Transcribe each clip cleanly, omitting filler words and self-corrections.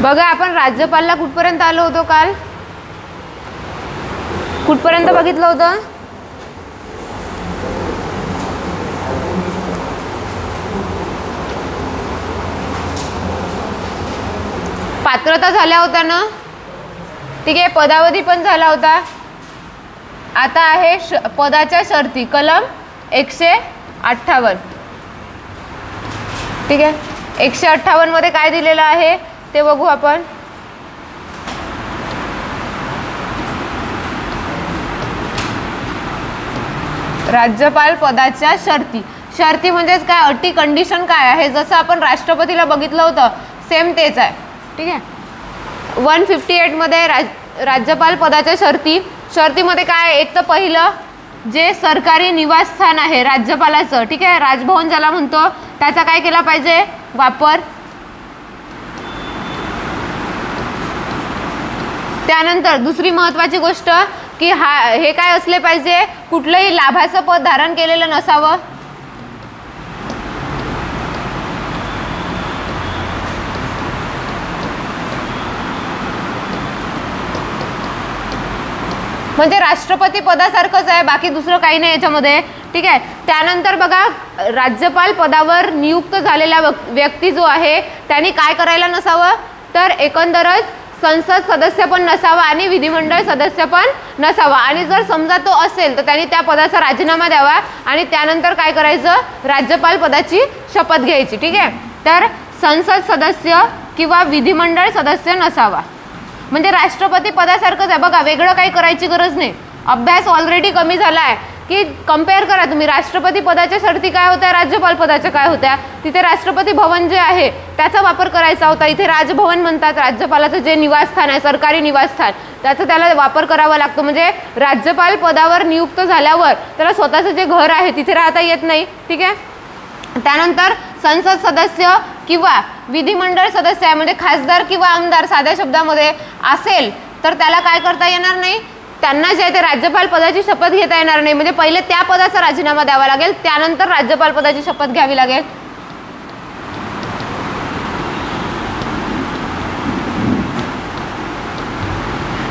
बघा आपण राज्यपालला कुठपर्यंत आलो होतो काल, कुठपर्यंत बघितलं होतं? पात्रता झाल्या होत्या ना, ठीक आहे, पदावधी पण झाला होता. आता आहे पदाच्या शर्ती, कलम 158. ठीक आहे, 158 मध्ये काय दिलेलं आहे ते बघू आपण. राज्यपाल पदाच्या शर्ती. शर्ती म्हणजेच काय, अटी, कंडिशन काय आहे, जसं आपण राष्ट्रपतीला बघितलं होतं सेम तेच आहे. ठीक आहे, 158 मध्ये राज्यपाल पदाच्या शर्ती. शर्तीमध्ये काय, एक तर पहिलं जे सरकारी निवासस्थान आहे राज्यपालाचं, ठीक आहे, राजभवन ज्याला म्हणतो, त्याचा काय केला पाहिजे, वापर. त्यानंतर दुसरी महत्त्वाची गोष्ट की हे काय असले पाहिजे, कुठलंही लाभाचं पद धारण केलेलं नसावं. म्हणजे राष्ट्रपती पदासारखंच आहे, बाकी दुसरं काही नाही याच्यामध्ये. ठीक आहे, त्यानंतर बघा राज्यपाल पदावर नियुक्त झालेला व्यक्ती जो आहे त्यांनी काय करायला नसावं, तर एकंदरच संसद सदस्य पण नसावा आणि विधिमंडळ सदस्य पण नसावा. आणि जर समजा तो असेल तर त्यांनी त्या पदाचा राजीनामा द्यावा आणि त्यानंतर काय करायचं, राज्यपाल पदाची शपथ घ्यायची. ठीक आहे, तर संसद सदस्य किंवा विधिमंडळ सदस्य नसावा. म्हणजे राष्ट्रपती पदासारखंच आहे बघा, वेगळं काही करायची गरज नाही. अभ्यास ऑलरेडी कमी झाला आहे की कम्पेअर करा तुम्ही, राष्ट्रपती पदाच्या शर्ती काय होत्या, राज्यपाल पदाच्या काय होत्या. तिथे राष्ट्रपती भवन जे आहे त्याचा वापर करायचा होता, इथे राजभवन म्हणतात. राज्यपालाचं जे निवासस्थान आहे, सरकारी निवासस्थान, त्याचा त्याला वापर करावा लागतो. म्हणजे राज्यपाल पदावर नियुक्त झाल्यावर त्याला स्वतःचं जे घर आहे तिथे राहता येत नाही. ठीक आहे, त्यानंतर संसद सदस्य किंवा विधिमंडळ सदस्य आहे, म्हणजे खासदार किंवा आमदार साध्या शब्दामध्ये असेल तर त्याला काय करता येणार नाही, त्यांना जे ते राज्यपाल पदाची शपथ घेता येणार नाही. म्हणजे पहिले त्या पदाचा राजीनामा द्यावा लागेल, त्यानंतर राज्यपाल पदाची शपथ घ्यावी लागेल.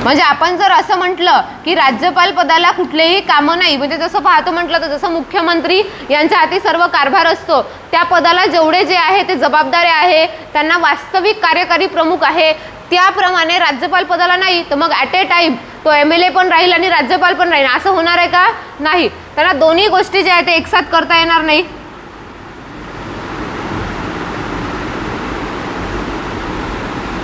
म्हणजे आपण जर असं म्हटलं की राज्यपाल पदाला कुठलेही कामं नाही, म्हणजे जसं पाहतो म्हटलं तर जसं मुख्यमंत्री यांच्या हाती सर्व कारभार असतो, त्या पदाला जेवढे जे आहे ते जबाबदारी आहे, त्यांना वास्तविक कार्यकारी प्रमुख आहे, त्याप्रमाणे राज्यपाल पदाला नाही. तर मग ॲट ए टाइम तो MLA पण राहील आणि राज्यपाल पण राहील, असं होणार आहे का, नाही. त्यांना दोन्ही गोष्टी ज्या आहेत ते एकसाथ करता येणार नाही.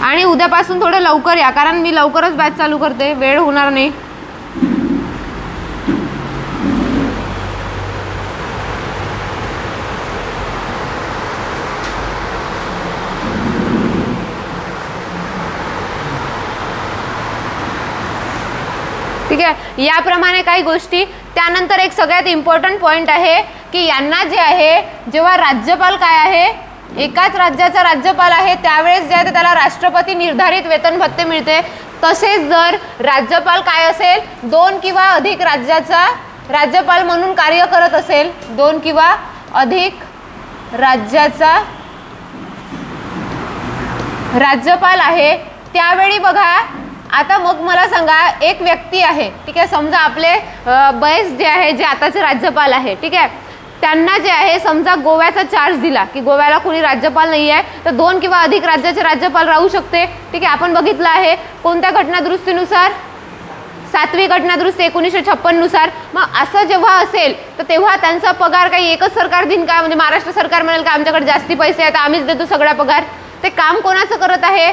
आणि उद्यापासून थोडं लवकर या, कारण मी लवकरच बॅच चालू करते, वेळ होणार नाही. ठीक आहे, याप्रमाणे काही गोष्टी. त्यानंतर एक सगळ्यात इम्पॉर्टंट पॉईंट आहे की यांना जे आहे, जेव्हा राज्यपाल काय आहे, एकाच राज्याचा राज्यपाल आहे, त्यावेळेस जे आहे त्याला राष्ट्रपती निर्धारित वेतन भत्ते मिळते. तसेच जर राज्यपाल काय असेल, 2 किंवा अधिक राज्याचा राज्यपाल म्हणून कार्य करत असेल, 2 किंवा अधिक राज्याचा राज्यपाल आहे, त्यावेळी बघा आता मग मला सांगा, एक व्यक्ती आहे, ठीक आहे, समजा आपले बरेच जे आहे जे आताचे राज्यपाल आहे, ठीक आहे, त्यांना जे आहे समजा गोव्याचा चार्ज दिला की गोव्याला कोणी राज्यपाल नाही आहे, तर 2 किंवा अधिक राज्याचे राज्यपाल राहू शकते. ठीक आहे, आपण बघितलं आहे कोणत्या घटनादुरुस्तीनुसार, 7वी घटनादुरुस्ती 1956 नुसार. मग असं जेव्हा असेल तर तेव्हा त्यांचा पगार काही एकच सरकार देईन का, म्हणजे महाराष्ट्र सरकार म्हणेल का आमच्याकडे जास्ती पैसे आहेत आम्हीच देतो सगळा पगार. ते काम कोणाचं करत आहे,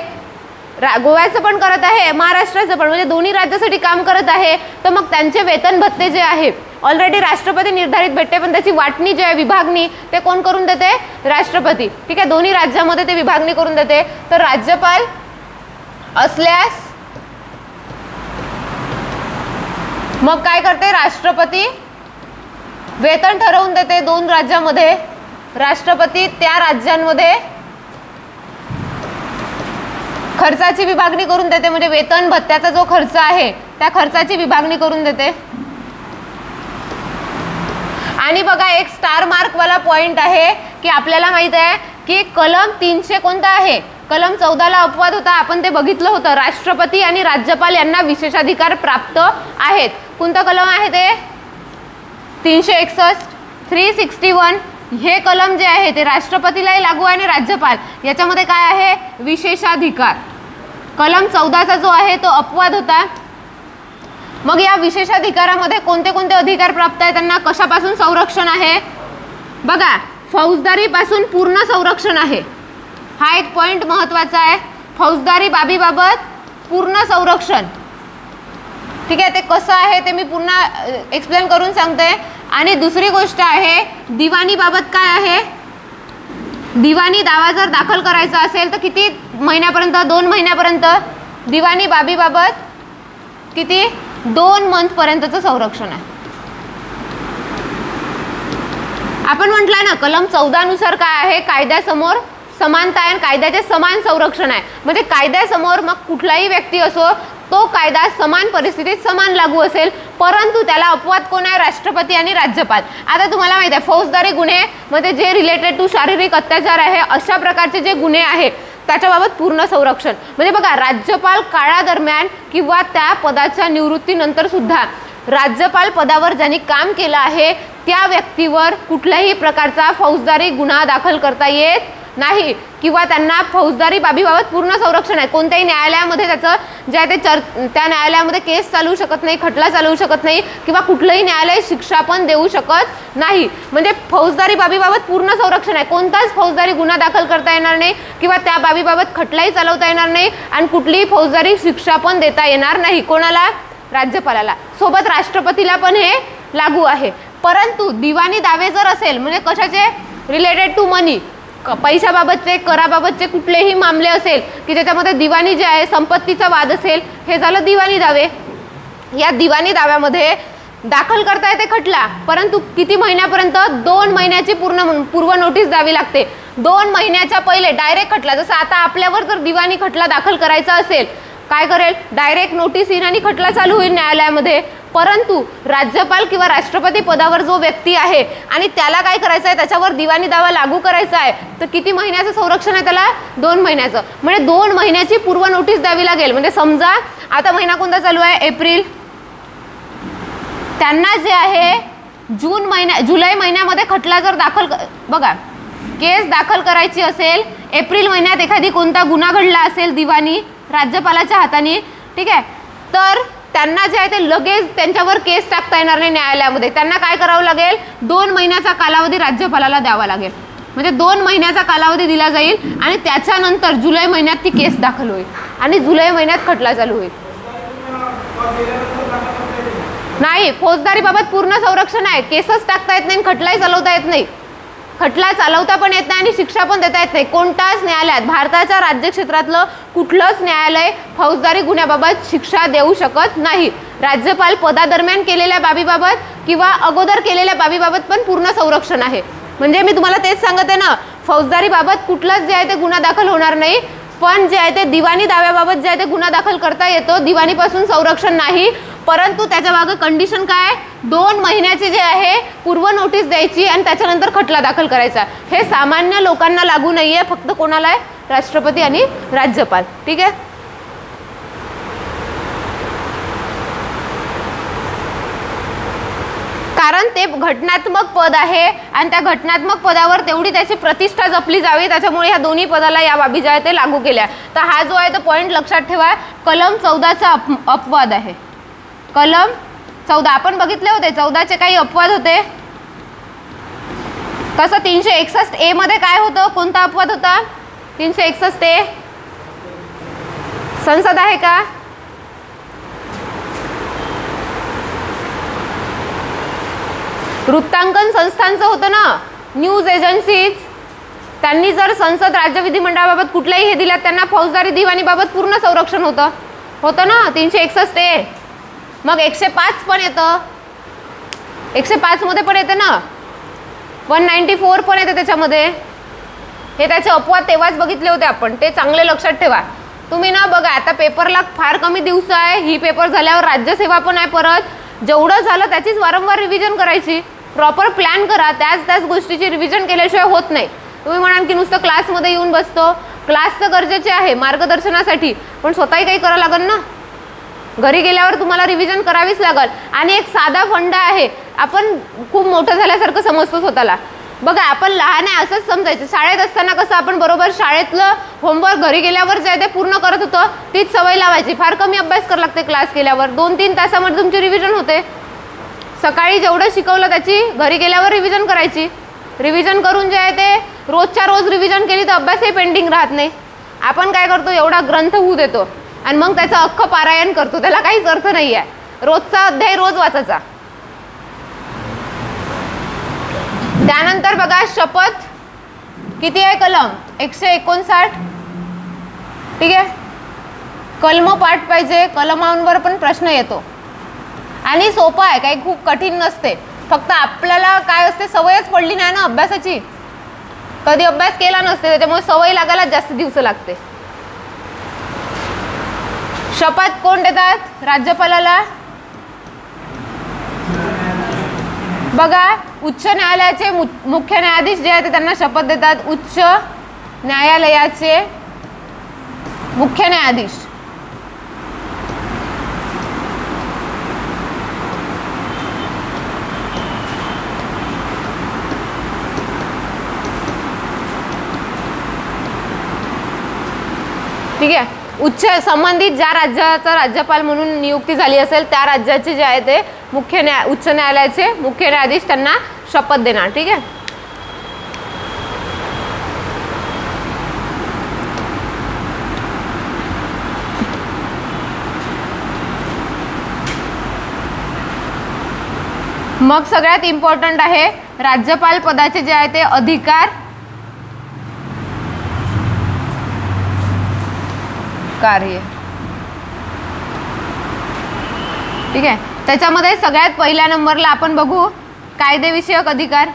गोव्याचं पण करत आहे, महाराष्ट्राचं पण, म्हणजे दोन्ही राज्यासाठी काम करत आहे. तर मग त्यांचे वेतन भत्ते जे आहे ऑलरेडी राष्ट्रपती निर्धारित भेटते, पण त्याची वाटणी जी आहे, विभागणी, ते कोण करून देते, राष्ट्रपती. ठीक आहे, दोन्ही राज्यामध्ये ते विभागणी करून देते. तर राज्यपाल असल्यास मग काय करते, राष्ट्रपती वेतन ठरवून देते 2 राज्यामध्ये. राष्ट्रपती त्या राज्यांमध्ये खर्चाची विभागणी करून देते, म्हणजे वेतन भत्त्याचा जो खर्च आहे त्या खर्चाची विभागणी करून देते. आणि बघा एक स्टार मार्क वाला पॉइंट आहे की आपल्याला माहित आहे की कलम 300 कोणता आहे, कलम 14ला अपवाद होता, आपण ते बघितलं होतं. राष्ट्रपती आणि राज्यपाल यांना विशेषाधिकार प्राप्त आहेत. कोणतं कलम आहे ते? 361, 361. हे कलम जे आहे ते राष्ट्रपतीलाही लागू आहे आणि राज्यपाल याच्यामध्ये काय आहे? विशेषाधिकार. कलम 14चा जो आहे तो अपवाद होता. मग या विशेषाधिकारामध्ये कोणते कोणते अधिकार प्राप्त आहेत, त्यांना कशापासून संरक्षण आहे? बघा, फौजदारी पासून पूर्ण संरक्षण आहे. हा एक पॉइंट महत्त्वाचा आहे. फौजदारी बाबीबाबत पूर्ण संरक्षण. ठीक आहे, ते कसं आहे ते मी पुन्हा एक्सप्लेन करून सांगते. आणि दुसरी गोष्ट आहे, दिवाणी बाबत काय आहे? दिवाणी दावा जर दाखल करायचा असेल तर किती महिन्यापर्यंत? 2 महिन्यापर्यंत. दिवाणी बाबीबाबत किती? 2 मंथपर्यंतचं संरक्षण आहे. आपण म्हटलं ना कलम 14 नुसार काय आहे? कायद्यासमोर समानता आहे, कायद्याचे समान संरक्षण आहे. म्हणजे कायद्यासमोर मग कुठलाही व्यक्ती असो तो कायदा समान परिस्थितीत समान लागू असेल, परंतु त्याला अपवाद कोण आहे? राष्ट्रपती आणि राज्यपाल. आता तुम्हाला माहिती आहे फौजदारी गुन्हे म्हणजे जे रिलेटेड टू शारीरिक अत्याचार आहे अशा प्रकारचे जे गुन्हे आहेत त्याच्याबाबत पूर्ण संरक्षण. म्हणजे बघा, राज्यपाल काळादरम्यान किंवा त्या पदाच्या निवृत्तीनंतर सुद्धा राज्यपाल पदावर ज्यांनी काम केलं आहे त्या व्यक्तीवर कुठल्याही प्रकारचा फौजदारी गुन्हा दाखल करता येत नाही किंवा त्यांना फौजदारी बाबीबाबत पूर्ण संरक्षण आहे. कोणत्याही न्यायालयामध्ये त्याचं जे आहे ते त्या न्यायालयामध्ये केस चालवू शकत नाही, खटला चालवू शकत नाही किंवा कुठलंही न्यायालय शिक्षा पण देऊ शकत नाही. म्हणजे फौजदारी बाबीबाबत पूर्ण संरक्षण आहे. कोणताच फौजदारी गुन्हा दाखल करता येणार नाही किंवा त्या बाबीबाबत खटलाही चालवता येणार नाही आणि कुठलीही फौजदारी शिक्षा पण देता येणार नाही. कोणाला? राज्यपालाला. सोबत राष्ट्रपतीला पण हे लागू आहे. परंतु दिवाणी दावे जर असेल म्हणजे कशाचे? रिलेटेड टू मनी, पैशाबाबतचे, कराबाबतचे कुठलेही मामले असेल की ज्याच्यामध्ये दिवाणी जे आहे संपत्तीचा वाद असेल, हे झालं दिवाणी दावे. या दिवाणी दाव्यामध्ये दाखल करता येते खटला, परंतु किती महिन्यापर्यंत? 2 महिन्याची पूर्व नोटीस द्यावी लागते. 2 महिन्याच्या पहिले डायरेक्ट खटला. जसं आता आपल्यावर जर दिवाणी खटला दाखल करायचा असेल काय करेल? डायरेक्ट नोटीस येईल आणि खटला चालू होईल न्यायालयामध्ये. परंतु राज्यपाल किंवा राष्ट्रपती पदावर जो व्यक्ती आहे आणि त्याला काय करायचं आहे? त्याच्यावर दिवाणी दावा लागू करायचा आहे तर किती महिन्याचं संरक्षण आहे त्याला? 2 महिन्याचं. म्हणजे 2 महिन्याची पूर्व नोटीस द्यावी लागेल. म्हणजे समजा आता महिना कोणता चालू आहे? एप्रिल. त्यांना जे आहे जुलै महिन्यामध्ये खटला जर दाखल बघा केस दाखल करायची असेल, एप्रिल महिन्यात एखादी कोणता गुन्हा घडला असेल दिवाणी राज्यपालाच्या हाताने, ठीक आहे, तर त्यांना जे आहे ते लगेच त्यांच्यावर केस टाकता येणार नाही न्यायालयामध्ये. त्यांना काय करावं लागेल? 2 महिन्याचा कालावधी राज्यपालाला द्यावा लागेल. म्हणजे 2 महिन्याचा कालावधी दिला जाईल आणि त्याच्यानंतर जुलै महिन्यात ती केस दाखल होईल आणि जुलै महिन्यात खटला चालू होईल. नाही, फौजदारी बाबत पूर्ण संरक्षण आहे. केसच टाकता येत नाही, खटलाही चालवता येत नाही. खटला चालवता पण येत नाही आणि शिक्षा पण देता येत नाही. कोणत्याच न्यायालयात, भारताच्या राज्यक्षेत्रातलं कुठलंच न्यायालय फौजदारी गुन्ह्याबाबत शिक्षा देऊ शकत नाही. राज्यपाल पदादरम्यान केलेल्या बाबीबाबत किंवा अगोदर केलेल्या बाबीबाबत पण पूर्ण संरक्षण आहे. म्हणजे मी तुम्हाला तेच सांगते ना, फौजदारी बाबत कुठलाच जे आहे ते गुन्हा दाखल होणार नाही, पण जे आहे ते दिवाणी दाव्याबाबत जे आहे ते गुन्हा दाखल करता येतो. दिवाणीपासून संरक्षण नाही, परंतु त्याच्या मागे कंडिशन काय? 2 महिन्याची जे आहे पूर्व नोटीस द्यायची आणि त्याच्यानंतर खटला दाखल करायचा. हे सामान्य लोकांना लागू नाहीये, फक्त कोणाला आहे? राष्ट्रपती आणि राज्यपाल. ठीक आहे. कारण ते घटनात्मक पद आहे आणि त्या घटनात्मक पदावर तेवढी त्याची प्रतिष्ठा जपली जावी, त्याच्यामुळे ह्या दोन्ही पदाला या बाबी ज्या आहे ते लागू केल्या. तर हा जो आहे तो पॉईंट लक्षात ठेवा. कलम 14चा अपवाद आहे. कलम 14 आपण बघितले होते. 14चे काही अपवाद होते. कसं 361A मध्ये काय होतं? कोणता अपवाद होता? 361A संसद आहे का? वृत्तांकन संस्थांचं होतं ना, न्यूज एजन्सीज, त्यांनी जर संसद राज्य विधिमंडळाबाबत कुठल्याही हे दिल्यात त्यांना फौजदारी दिवाणीबाबत पूर्ण संरक्षण होतं ना 361A. मग 105 पण येतं, 105 मध्ये पण येते ना, 194 पण येते त्याच्यामध्ये. हे त्याचे अपवाद तेव्हाच बघितले होते आपण, ते चांगले लक्षात ठेवा तुम्ही ना. बघा आता पेपरला फार कमी दिवस आहे, ही पेपर झाल्यावर राज्यसेवा पण आहे. परत जेवढं झालं त्याचीच वारंवार रिव्हिजन करायची. प्रॉपर प्लॅन करा, त्याच गोष्टीची रिव्हिजन केल्याशिवाय होत नाही. तुम्ही म्हणाल की नुसतं क्लासमध्ये येऊन बसतो, क्लास तर गरजेचे आहे मार्गदर्शनासाठी, पण स्वतःही काही करावं लागेल ना. घरी गेल्यावर तुम्हाला रिव्हिजन करावीच लागेल. आणि एक साधा फंडा आहे, आपण खूप मोठं झाल्यासारखं समजतो स्वतःला. बघा आपण लहान आहे असंच समजायचं. शाळेत असताना कसं आपण बरोबर शाळेतलं होमवर्क घरी गेल्यावर जे आहे ते पूर्ण करत होतो, तीच सवय लावायची. फार कमी अभ्यास करावा लागते क्लास केल्यावर. 2-3 तासामध्ये तुमची रिव्हिजन होते. सकाळी जेवढं शिकवलं त्याची घरी गेल्यावर रिव्हिजन करायची. रिव्हिजन करून जे आहे ते रोजच्या रोज रिव्हिजन केली तर अभ्यासही पेंडिंग राहत नाही. आपण काय करतो, एवढा ग्रंथ होऊ देतो आणि मग त्याचं अख्खं पारायण करतो. त्याला काहीच अर्थ नाही आहे. रोजचा अध्याय रोज वाचायचा. त्यानंतर बघा शपथ किती आहे, कलम 159. ठीक आहे, कलम पाठ पाहिजे. कलमांवर पण प्रश्न येतो आणि सोपं आहे, काही खूप कठीण नसते. फक्त आपल्याला काय असते, सवयच पडली नाही ना अभ्यासाची, कधी अभ्यास केला नसते, त्याच्यामुळे सवय लागायला जास्त दिवस लागते. शपथ कोण देतात, राज्यपालाला. बघा उच्च न्यायालयाचे मुख्य न्यायाधीश जे आहेत त्यांना शपथ देतात. उच्च न्यायालयाचे मुख्य न्यायाधीश. ठीक आहे, उच्च संबंधित ज्या राज्याचा राज्यपाल म्हणून नियुक्ती झाली असेल त्या राज्याचे जे आहे ते उच्च न्यायालयाचे मुख्य न्यायाधीश त्यांना शपथ देणार. ठीक आहे, मग सगळ्यात इम्पॉर्टंट आहे राज्यपाल पदाचे जे आहे ते अधिकार कार्य. ठीक आहे, त्याच्यामध्ये सगळ्यात पहिल्या नंबरला आपण बघू कायदेविषयक अधिकार.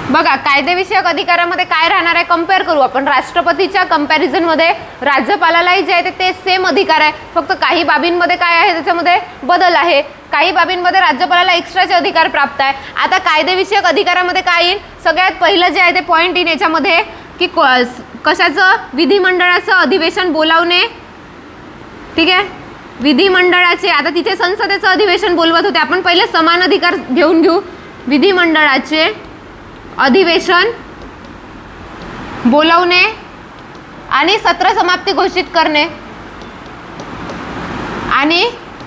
बघा कायदेविषयक अधिकारामध्ये काय राहणार आहे, कम्पेअर करू आपण. राष्ट्रपतीच्या कंपॅरिझन मध्ये राज्यपालालाही जे आहे ते सेम अधिकार आहे, फक्त काही बाबींमध्ये काय आहे त्याच्यामध्ये बदल आहे. काही बाबींमध्ये राज्यपालाला एक्स्ट्राचे अधिकार प्राप्त आहे. आता कायदेविषयक अधिकारामध्ये काय येईल, सगळ्यात पहिलं जे आहे ते पॉईंट येईल याच्यामध्ये की कशाचं, विधिमंडळाचं अधिवेशन बोलावणे. ठीक आहे, विधिमंडळाचे, आता तिथे संसदेचं अधिवेशन बोलवत होते, आपण पहिले समान अधिकार घेऊ. विधिमंडळाचे अधिवेशन बोलवणे आणि सत्र समाप्ती घोषित करणे. आणि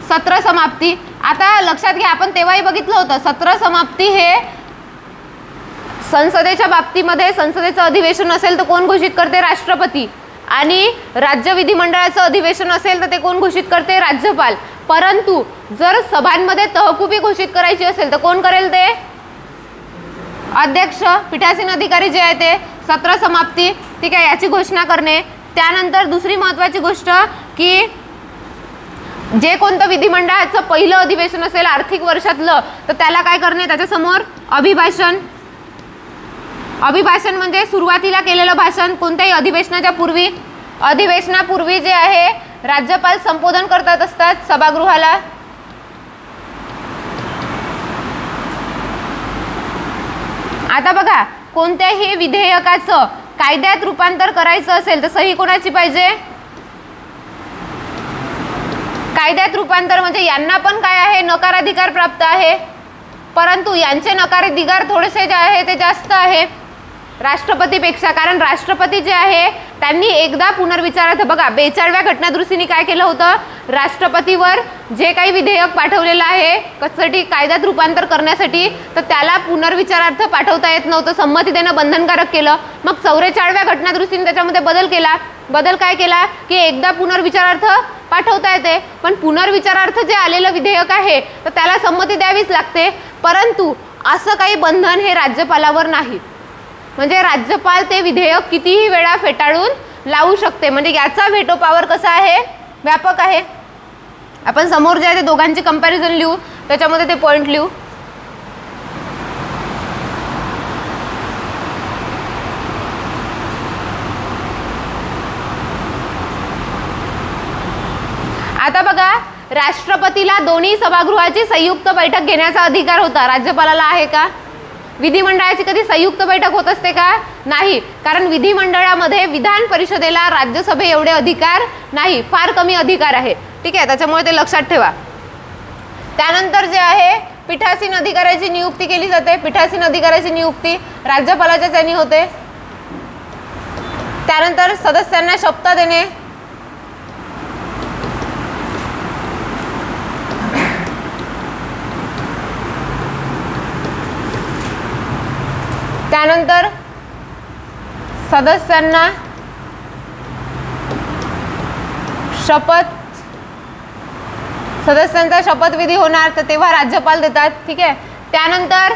सत्र समाप्ती, आता लक्षात घ्या आपण तेव्हाही बघितलं होतं, सत्र समाप्ती हे संसदेच्या बाबतीमध्ये संसदेचं अधिवेशन असेल तर कोण घोषित करते, राष्ट्रपती. आणि राज्य विधिमंडळाचं अधिवेशन असेल तर ते कोण घोषित करते, राज्यपाल. परंतु जर सभांमध्ये तहकुबी घोषित करायची असेल तर कोण करेल, ते अध्यक्ष, पीठासीन अधिकारी जे आहे ते. सत्र समाप्ती, ठीक आहे, याची घोषणा करणे. त्यानंतर दुसरी महत्त्वाची गोष्ट की जे कोणतं विधिमंडळाचं पहिलं अधिवेशन असेल आर्थिक वर्षातलं तर त्याला काय करणे, त्याच्यासमोर अभिभाषण. अभिभाषण म्हणजे सुरुवातीला केलेलं भाषण कोणत्याही अधिवेशनाच्या पूर्वी. अधिवेशनापूर्वी जे आहे राज्यपाल संबोधन करत असतात सभागृहाला. आता बघा कोणत्याही विधेयकाचं कायद्यात रूपांतर करायचं असेल तर सही कोणाची पाहिजे, कायद्यात रूपांतर. म्हणजे यांना पण काय आहे, नकाराधिकार प्राप्त आहे, परंतु यांचे नकाराधिकार थोडेसे जे आहे ते जास्त आहे राष्ट्रपतीपेक्षा. कारण राष्ट्रपती जे आहे त्यांनी एकदा पुनर्विचारार्थ, बघा 42व्या घटनादुरुस्तीने काय केलं होतं, राष्ट्रपतीवर जे काही विधेयक पाठवलेलं आहे कशासाठी, कायद्यात रूपांतर करण्यासाठी, तर त्याला पुनर्विचारार्थ पाठवता येत नव्हतं, संमती देणं बंधनकारक केलं. मग 44व्या घटनादुरुस्तीने त्याच्यामध्ये बदल केला. बदल काय केला की एकदा पुनर्विचारार्थ पाठवता येते, पण पुनर्विचारार्थ जे आलेलं विधेयक आहे तर त्याला संमती द्यावीच लागते. परंतु असं काही बंधन हे राज्यपालावर नाही. म्हणजे राज्यपाल ते विधेयक कितीही वेळा फेटाळून लावू शकते. म्हणजे याचा व्हेटो पॉवर कसा आहे, व्यापक आहे. आपण समोर जे आहे ते दोघांची कंपॅरिझन लिहू, त्याच्यामध्ये ते पॉईंट लिहू. आता बघा, राष्ट्रपतीला दोन्ही सभागृहाची संयुक्त बैठक घेण्याचा अधिकार होता, राज्यपालाला आहे का? विधिमंडळाची कधी संयुक्त बैठक होत असते का? नाही, कारण विधिमंडळामध्ये विधान परिषदेला राज्यसभे एवढे अधिकार नाही, फार कमी अधिकार आहे, ठीक आहे, त्याच्यामुळे ते लक्षात ठेवा. त्यानंतर जे आहे पीठासीन अधिकाऱ्याची नियुक्ती केली जाते. पीठासीन अधिकाऱ्याची नियुक्ती राज्यपालाच्या यांनी होते. त्यानंतर सदस्यांना शपथ देणे, त्यानंतर सदस्यांना सदस्यांचा शपथविधी होणार, तर तेव्हा राज्यपाल देतात, ठीक आहे. त्यानंतर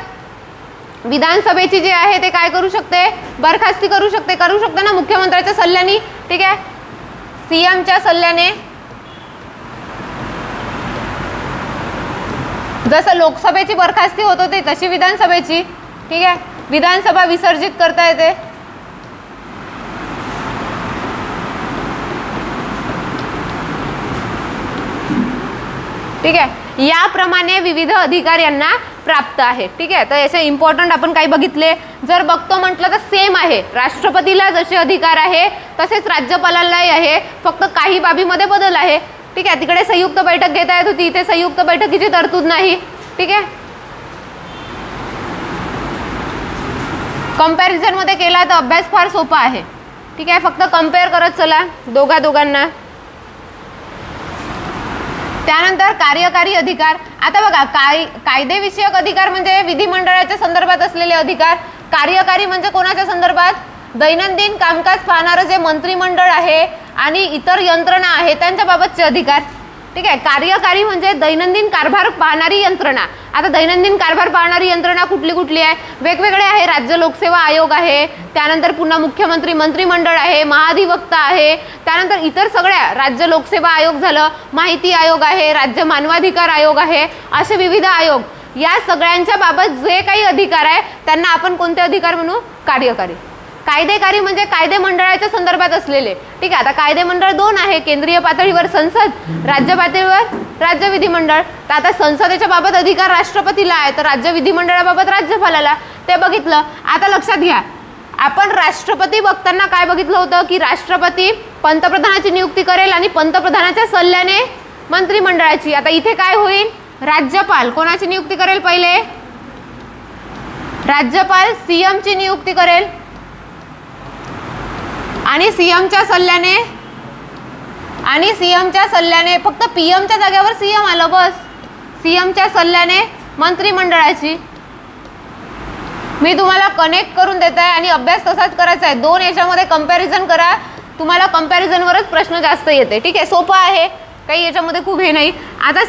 विधानसभेची जे आहे ते काय करू शकते? बरखास्ती करू शकते ना मुख्यमंत्र्याच्या सल्ल्याने, ठीक आहे, सीएमच्या सल्ल्याने. जसं लोकसभेची बरखास्ती होत होती तशी विधानसभेची, ठीक आहे, विधानसभा विसर्जित करता येते. ठीक आहे, याप्रमाणे विविध अधिकार यांना प्राप्त आहे, ठीक आहे. तर याचे इम्पॉर्टंट आपण काही बघितले. जर बघतो म्हटलं तर सेम आहे, राष्ट्रपतीला जसे अधिकार आहे तसेच राज्यपालालाही आहे, फक्त काही बाबीमध्ये बदल आहे, ठीक आहे. तिकडे संयुक्त बैठक घेता येत होती, इथे संयुक्त बैठकीची तरतूद नाही, ठीक आहे. कंपॅरिझन मध्ये केला तर अभ्यास फार सोपा आहे, ठीक आहे, फक्त कम्पेअर करत चला दोघांना. त्यानंतर कार्यकारी अधिकार. आता बघा, कायदेविषयक अधिकार म्हणजे विधिमंडळाच्या संदर्भात असलेले अधिकार. कार्यकारी म्हणजे कोणाच्या संदर्भात? दैनंदिन कामकाज पाहणारं जे मंत्रिमंडळ आहे आणि इतर यंत्रणा आहे त्यांच्या बाबतचे अधिकार, ठीक आहे. कार्यकारी म्हणजे दैनंदिन कारभार पाहणारी यंत्रणा. आता दैनंदिन कारभार पाहणारी यंत्रणा कुठली आहे? वेगवेगळे आहे. राज्य लोकसेवा आयोग आहे, त्यानंतर पुन्हा मुख्यमंत्री मंत्रिमंडळ आहे, महाधिवक्ता आहे, त्यानंतर इतर सगळ्या राज्य लोकसेवा आयोग झालं, माहिती आयोग आहे, राज्य मानवाधिकार आयोग आहे, असे विविध आयोग. या सगळ्यांच्या बाबत जे काही अधिकार आहे त्यांना आपण कोणते अधिकार म्हणू? कार्यकारी. कायदेकारी म्हणजे कायदे मंडळाच्या संदर्भात असलेले, ठीक आहे. आता कायदे मंडळ दोन आहे, केंद्रीय पातळीवर संसद, राज्य पातळीवर राज्य विधिमंडळ. तर आता संसदेच्या बाबत अधिकार राष्ट्रपतीला आहे, तर राज्य विधिमंडळाबाबत राज्यपालाला, ते बघितलं. आता लक्षात घ्या, आपण राष्ट्रपती बघताना काय बघितलं होतं की राष्ट्रपती पंतप्रधानाची नियुक्ती करेल आणि पंतप्रधानाच्या सल्ल्याने मंत्रिमंडळाची. आता इथे काय होईल? राज्यपाल कोणाची नियुक्ती करेल? पहिले राज्यपाल सीएमची नियुक्ती करेल आणि सीएमच्या सल्ल्याने फक्त पीएमच्या जागेवर सीएम आलं, बस. सीएमच्या सल्ल्याने मंत्रिमंडळाची. मी तुम्हाला कनेक्ट करून देत आहे आणि अभ्यास तसाच करायचा आहे. दोन याच्यामध्ये कंपॅरिझन करा, तुम्हाला कंपॅरिझनवरच प्रश्न जास्त येते, ठीक आहे. सोपं आहे, काही याच्यामध्ये खूप हे नाही. आता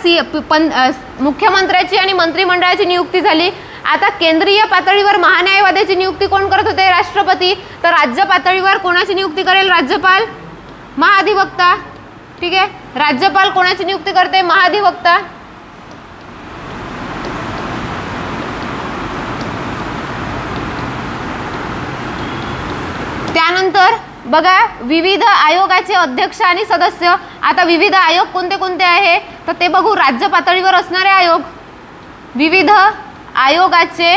मुख्यमंत्र्याची आणि मंत्रिमंडळाची नियुक्ती झाली. आता केंद्रीय पातळीवर महान्यायवाद्याची नियुक्ती कोण करत होते? राष्ट्रपती. तर राज्य पातळीवर कोणाची नियुक्ती करेल? राज्यपाल. महाधिवक्ता, ठीक आहे, राज्यपाल कोणाची नियुक्ती करते? महाधिवक्ता. त्यानंतर बघा, विविध आयोगाचे अध्यक्ष आणि सदस्य. आता विविध आयोग कोणते कोणते आहे तर ते बघू. राज्य पातळीवर असणारे आयोग, विविध आयोगाचे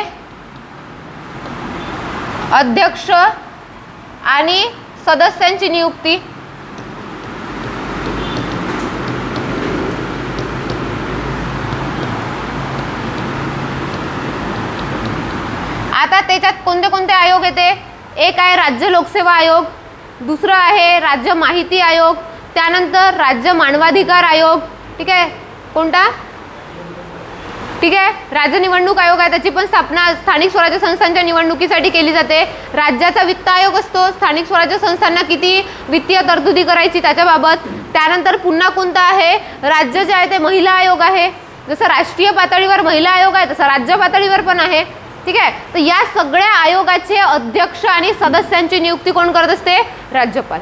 अध्यक्ष आणि सदस्यांची नियुक्ती. आता त्याच्यात कोणते कोणते आयोग येते? एक आहे राज्य लोकसेवा आयोग, दुसरं आहे राज्य माहिती आयोग, त्यानंतर राज्य मानवाधिकार आयोग, ठीक आहे. कोणता? ठीक आहे, राज्य निवडणूक आयोग आहे, त्याची पण स्थापना स्थानिक स्वराज्य संस्थांच्या निवडणुकीसाठी केली जाते. राज्याचा वित्त आयोग असतो, स्थानिक स्वराज्य संस्थांना किती वित्तीय तरतुदी करायची त्याच्याबाबत. त्यानंतर पुन्हा कोणता आहे? राज्य जे आहे ते महिला आयोग आहे. जसं राष्ट्रीय पातळीवर महिला आयोग आहे तसं राज्य पातळीवर पण आहे, ठीक आहे. तर या सगळ्या आयोगाचे अध्यक्ष आणि सदस्यांची नियुक्ती कोण करत असते? राज्यपाल.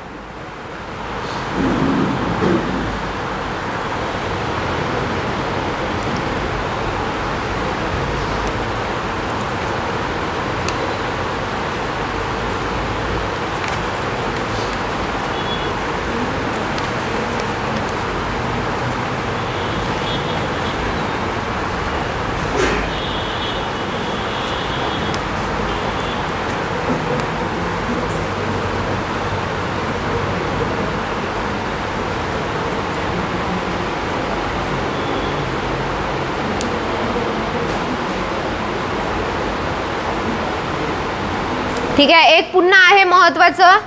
ठीक आहे. एक पुन्हा आहे महत्त्वाचं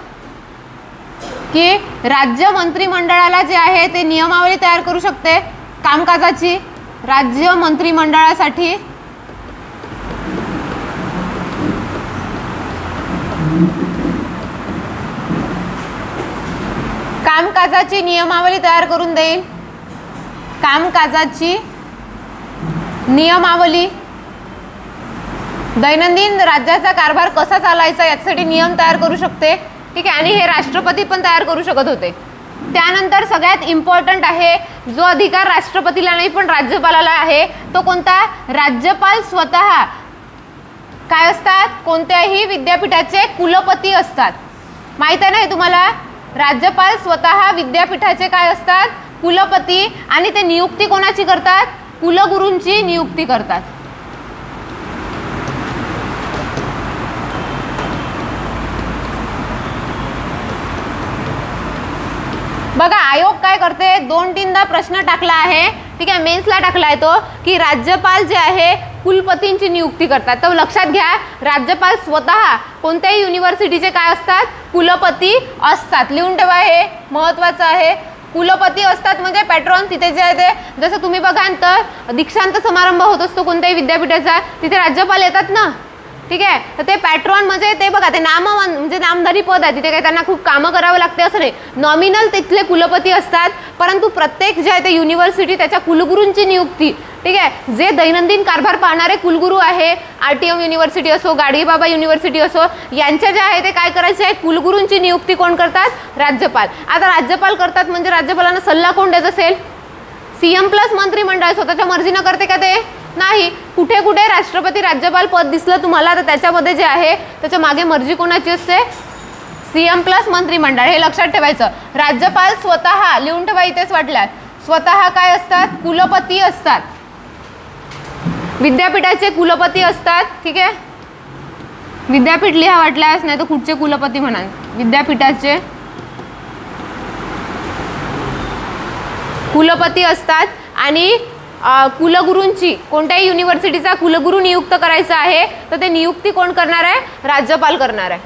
की राज्य मंत्रिमंडळाला जे आहे ते नियमावली तयार करू शकते कामकाजाची. राज्य मंत्रिमंडळासाठी कामकाजाची नियमावली तयार करून देईल. कामकाजाची नियमावली, दैनंदिन राज्याचा कारभार कसा चालायचा यासाठी नियम तयार करू शकते. ठीक आहे. आणि हे राष्ट्रपती पण तयार करू शकत होते. त्यानंतर सगळ्यात इम्पॉर्टंट आहे जो अधिकार राष्ट्रपतीला नाही पण राज्यपालाला आहे तो कोणता? राज्यपाल स्वतः काय असतात? कोणत्याही विद्यापीठाचे कुलपती असतात. माहित आहे ना हे तुम्हाला? राज्यपाल स्वतः विद्यापीठाचे काय असतात? कुलपती. आणि ते नियुक्ती कोणाची करतात? कुलगुरूंची नियुक्ती करतात. बघा आयोग काय करते? 2-3दा प्रश्न टाकला आहे. ठीक आहे. मेन्सला टाकला आहे तो की राज्यपाल जे आहे कुलपतींची नियुक्ती करतात. तर लक्षात घ्या राज्यपाल स्वतः कोणत्याही युनिव्हर्सिटीचे काय असतात? कुलपती असतात. लिहून ठेवा, हे महत्त्वाचं आहे. कुलपती असतात म्हणजे पॅट्रॉन तिथे जे आहे ते, जसं तुम्ही बघाल तर दीक्षांत समारंभ होत असतो कोणत्याही विद्यापीठाचा, तिथे राज्यपाल येतात ना. ठीक आहे. तर ते पॅट्रॉन म्हणजे ते बघा ते म्हणजे नामधारी पद आहे. तिथे काही त्यांना खूप कामं करावं लागते असं नाही. नॉमिनल तिथले कुलपती असतात परंतु प्रत्येक जे आहे ते युनिव्हर्सिटी त्याच्या कुलगुरूंची नियुक्ती. ठीक आहे. जे दैनंदिन कारभार पाहणारे कुलगुरू आहे, RTM युनिव्हर्सिटी असो, गाडगेबाबा युनिव्हर्सिटी असो, यांच्या जे आहे ते काय करायचे आहे? कुलगुरूंची नियुक्ती कोण करतात? राज्यपाल. आता राज्यपाल करतात म्हणजे राज्यपालांना सल्ला कोण देत असेल? CM प्लस मंत्रिमंडळ. स्वतःच्या मर्जीनं करते का ते? नाही. कुठे कुठे राष्ट्रपती राज्यपाल पद दिसलं तुम्हाला तर त्याच्यामध्ये जे आहे त्याच्या मागे मर्जी कोणाची असते? CM प्लस मंत्रिमंडळ. हे लक्षात ठेवायचं. राज्यपाल स्वतः लिहून ठेवा इथेच वाटल्यास. स्वतः काय असतात? कुलपती असतात. विद्यापीठाचे कुलपती असतात. ठीक आहे. विद्यापीठ लिहा वाटल्यास, नाही तर कुठचे कुलपती म्हणा. विद्यापीठाचे कुलपती असतात. आणि कुलगुरूंची कोणत्याही युनिव्हर्सिटीचा कुलगुरू नियुक्त करायचा आहे तर ते नियुक्ती कोण करणार आहे? राज्यपाल करणार आहे.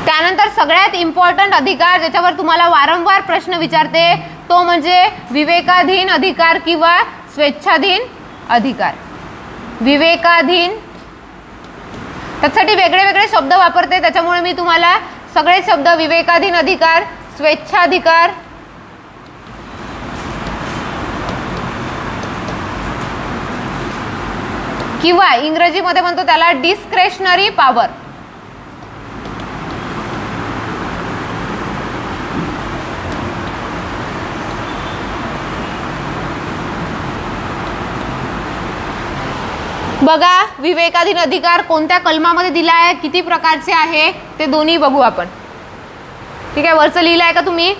त्यानंतर सगळ्यात इम्पॉर्टंट अधिकार ज्याच्यावर तुम्हाला वारंवार प्रश्न विचारते तो म्हणजे विवेकाधीन अधिकार किंवा स्वेच्छाधीन अधिकार. विवेकाधीन, त्यासाठी वेगळे वेगळे शब्द वापरते त्याच्यामुळे मी तुम्हाला सगळे शब्द विवेकाधीन अधिकार, स्वेच्छाधिकार, किंवा इंग्रजीमध्ये म्हणतो त्याला डिस्क्रेशनरी पॉवर. बघा विवेकाधीन अधिकार कोणत्या कलमामध्ये दिला आहे, किती प्रकारचे आहे ते दोन्ही बघू आपण. ठीक आहे. वरचं लिहिलं आहे का तुम्ही?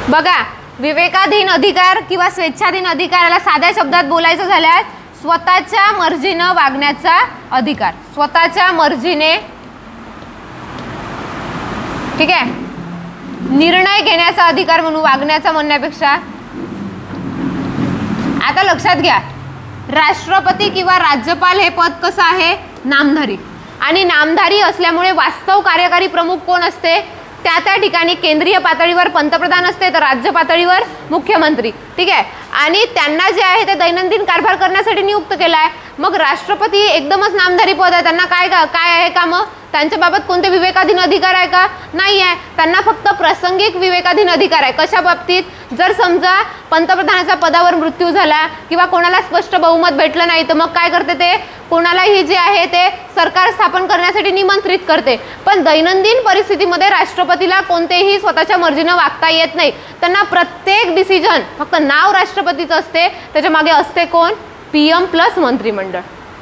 बघा विवेकाधीन अधिकार किंवा स्वेच्छाधीन अधिकाराला साध्या शब्दात बोलायचं झाल्यास स्वतःच्या मर्जीने वागण्याचा अधिकार. स्वतःच्या मर्जीने, ठीक आहे, निर्णय घेण्याचा अधिकार म्हणून वागण्याचा म्हणण्यापेक्षा. आता लक्षात घ्या राष्ट्रपती किंवा राज्यपाल हे पद कसं आहे? नामधारी. आणि नामधारी असल्यामुळे वास्तव कार्यकारी प्रमुख कोण असते? त्या ठिकाणी केंद्रीय पातळीवर पंतप्रधान असते तर राज्य पातळीवर मुख्यमंत्री. ठीक आहे. आणि त्यांना जे आहे ते दैनंदिन कारभार करण्यासाठी नियुक्त केला आहे. मग राष्ट्रपती एकदमच नामधारी पद आहे, त्यांना काय आहे काम? त्यांच्या बाबत कोणते विवेकाधीन अधिकार आहे का? नाही आहे. त्यांना फक्त प्रासंगिक विवेकाधीन अधिकार आहे. कशा बाबतीत? जर समजा पंतप्रधानाचा पदावर मृत्यू झाला किंवा कोणाला स्पष्ट बहुमत भेटलं नाही तर मग काय करते ते? कोणालाही जे आहे ते सरकार स्थापन करण्यासाठी निमंत्रित करते. पण दैनंदिन परिस्थितीमध्ये राष्ट्रपतीला कोणतेही स्वतःच्या मर्जीने वागता येत नाही. त्यांना प्रत्येक डिसिजन फक्त नाव राष्ट्रपतीचं असते, त्याच्या मागे असते कोण? PM प्लस मंत्रिमंडळ.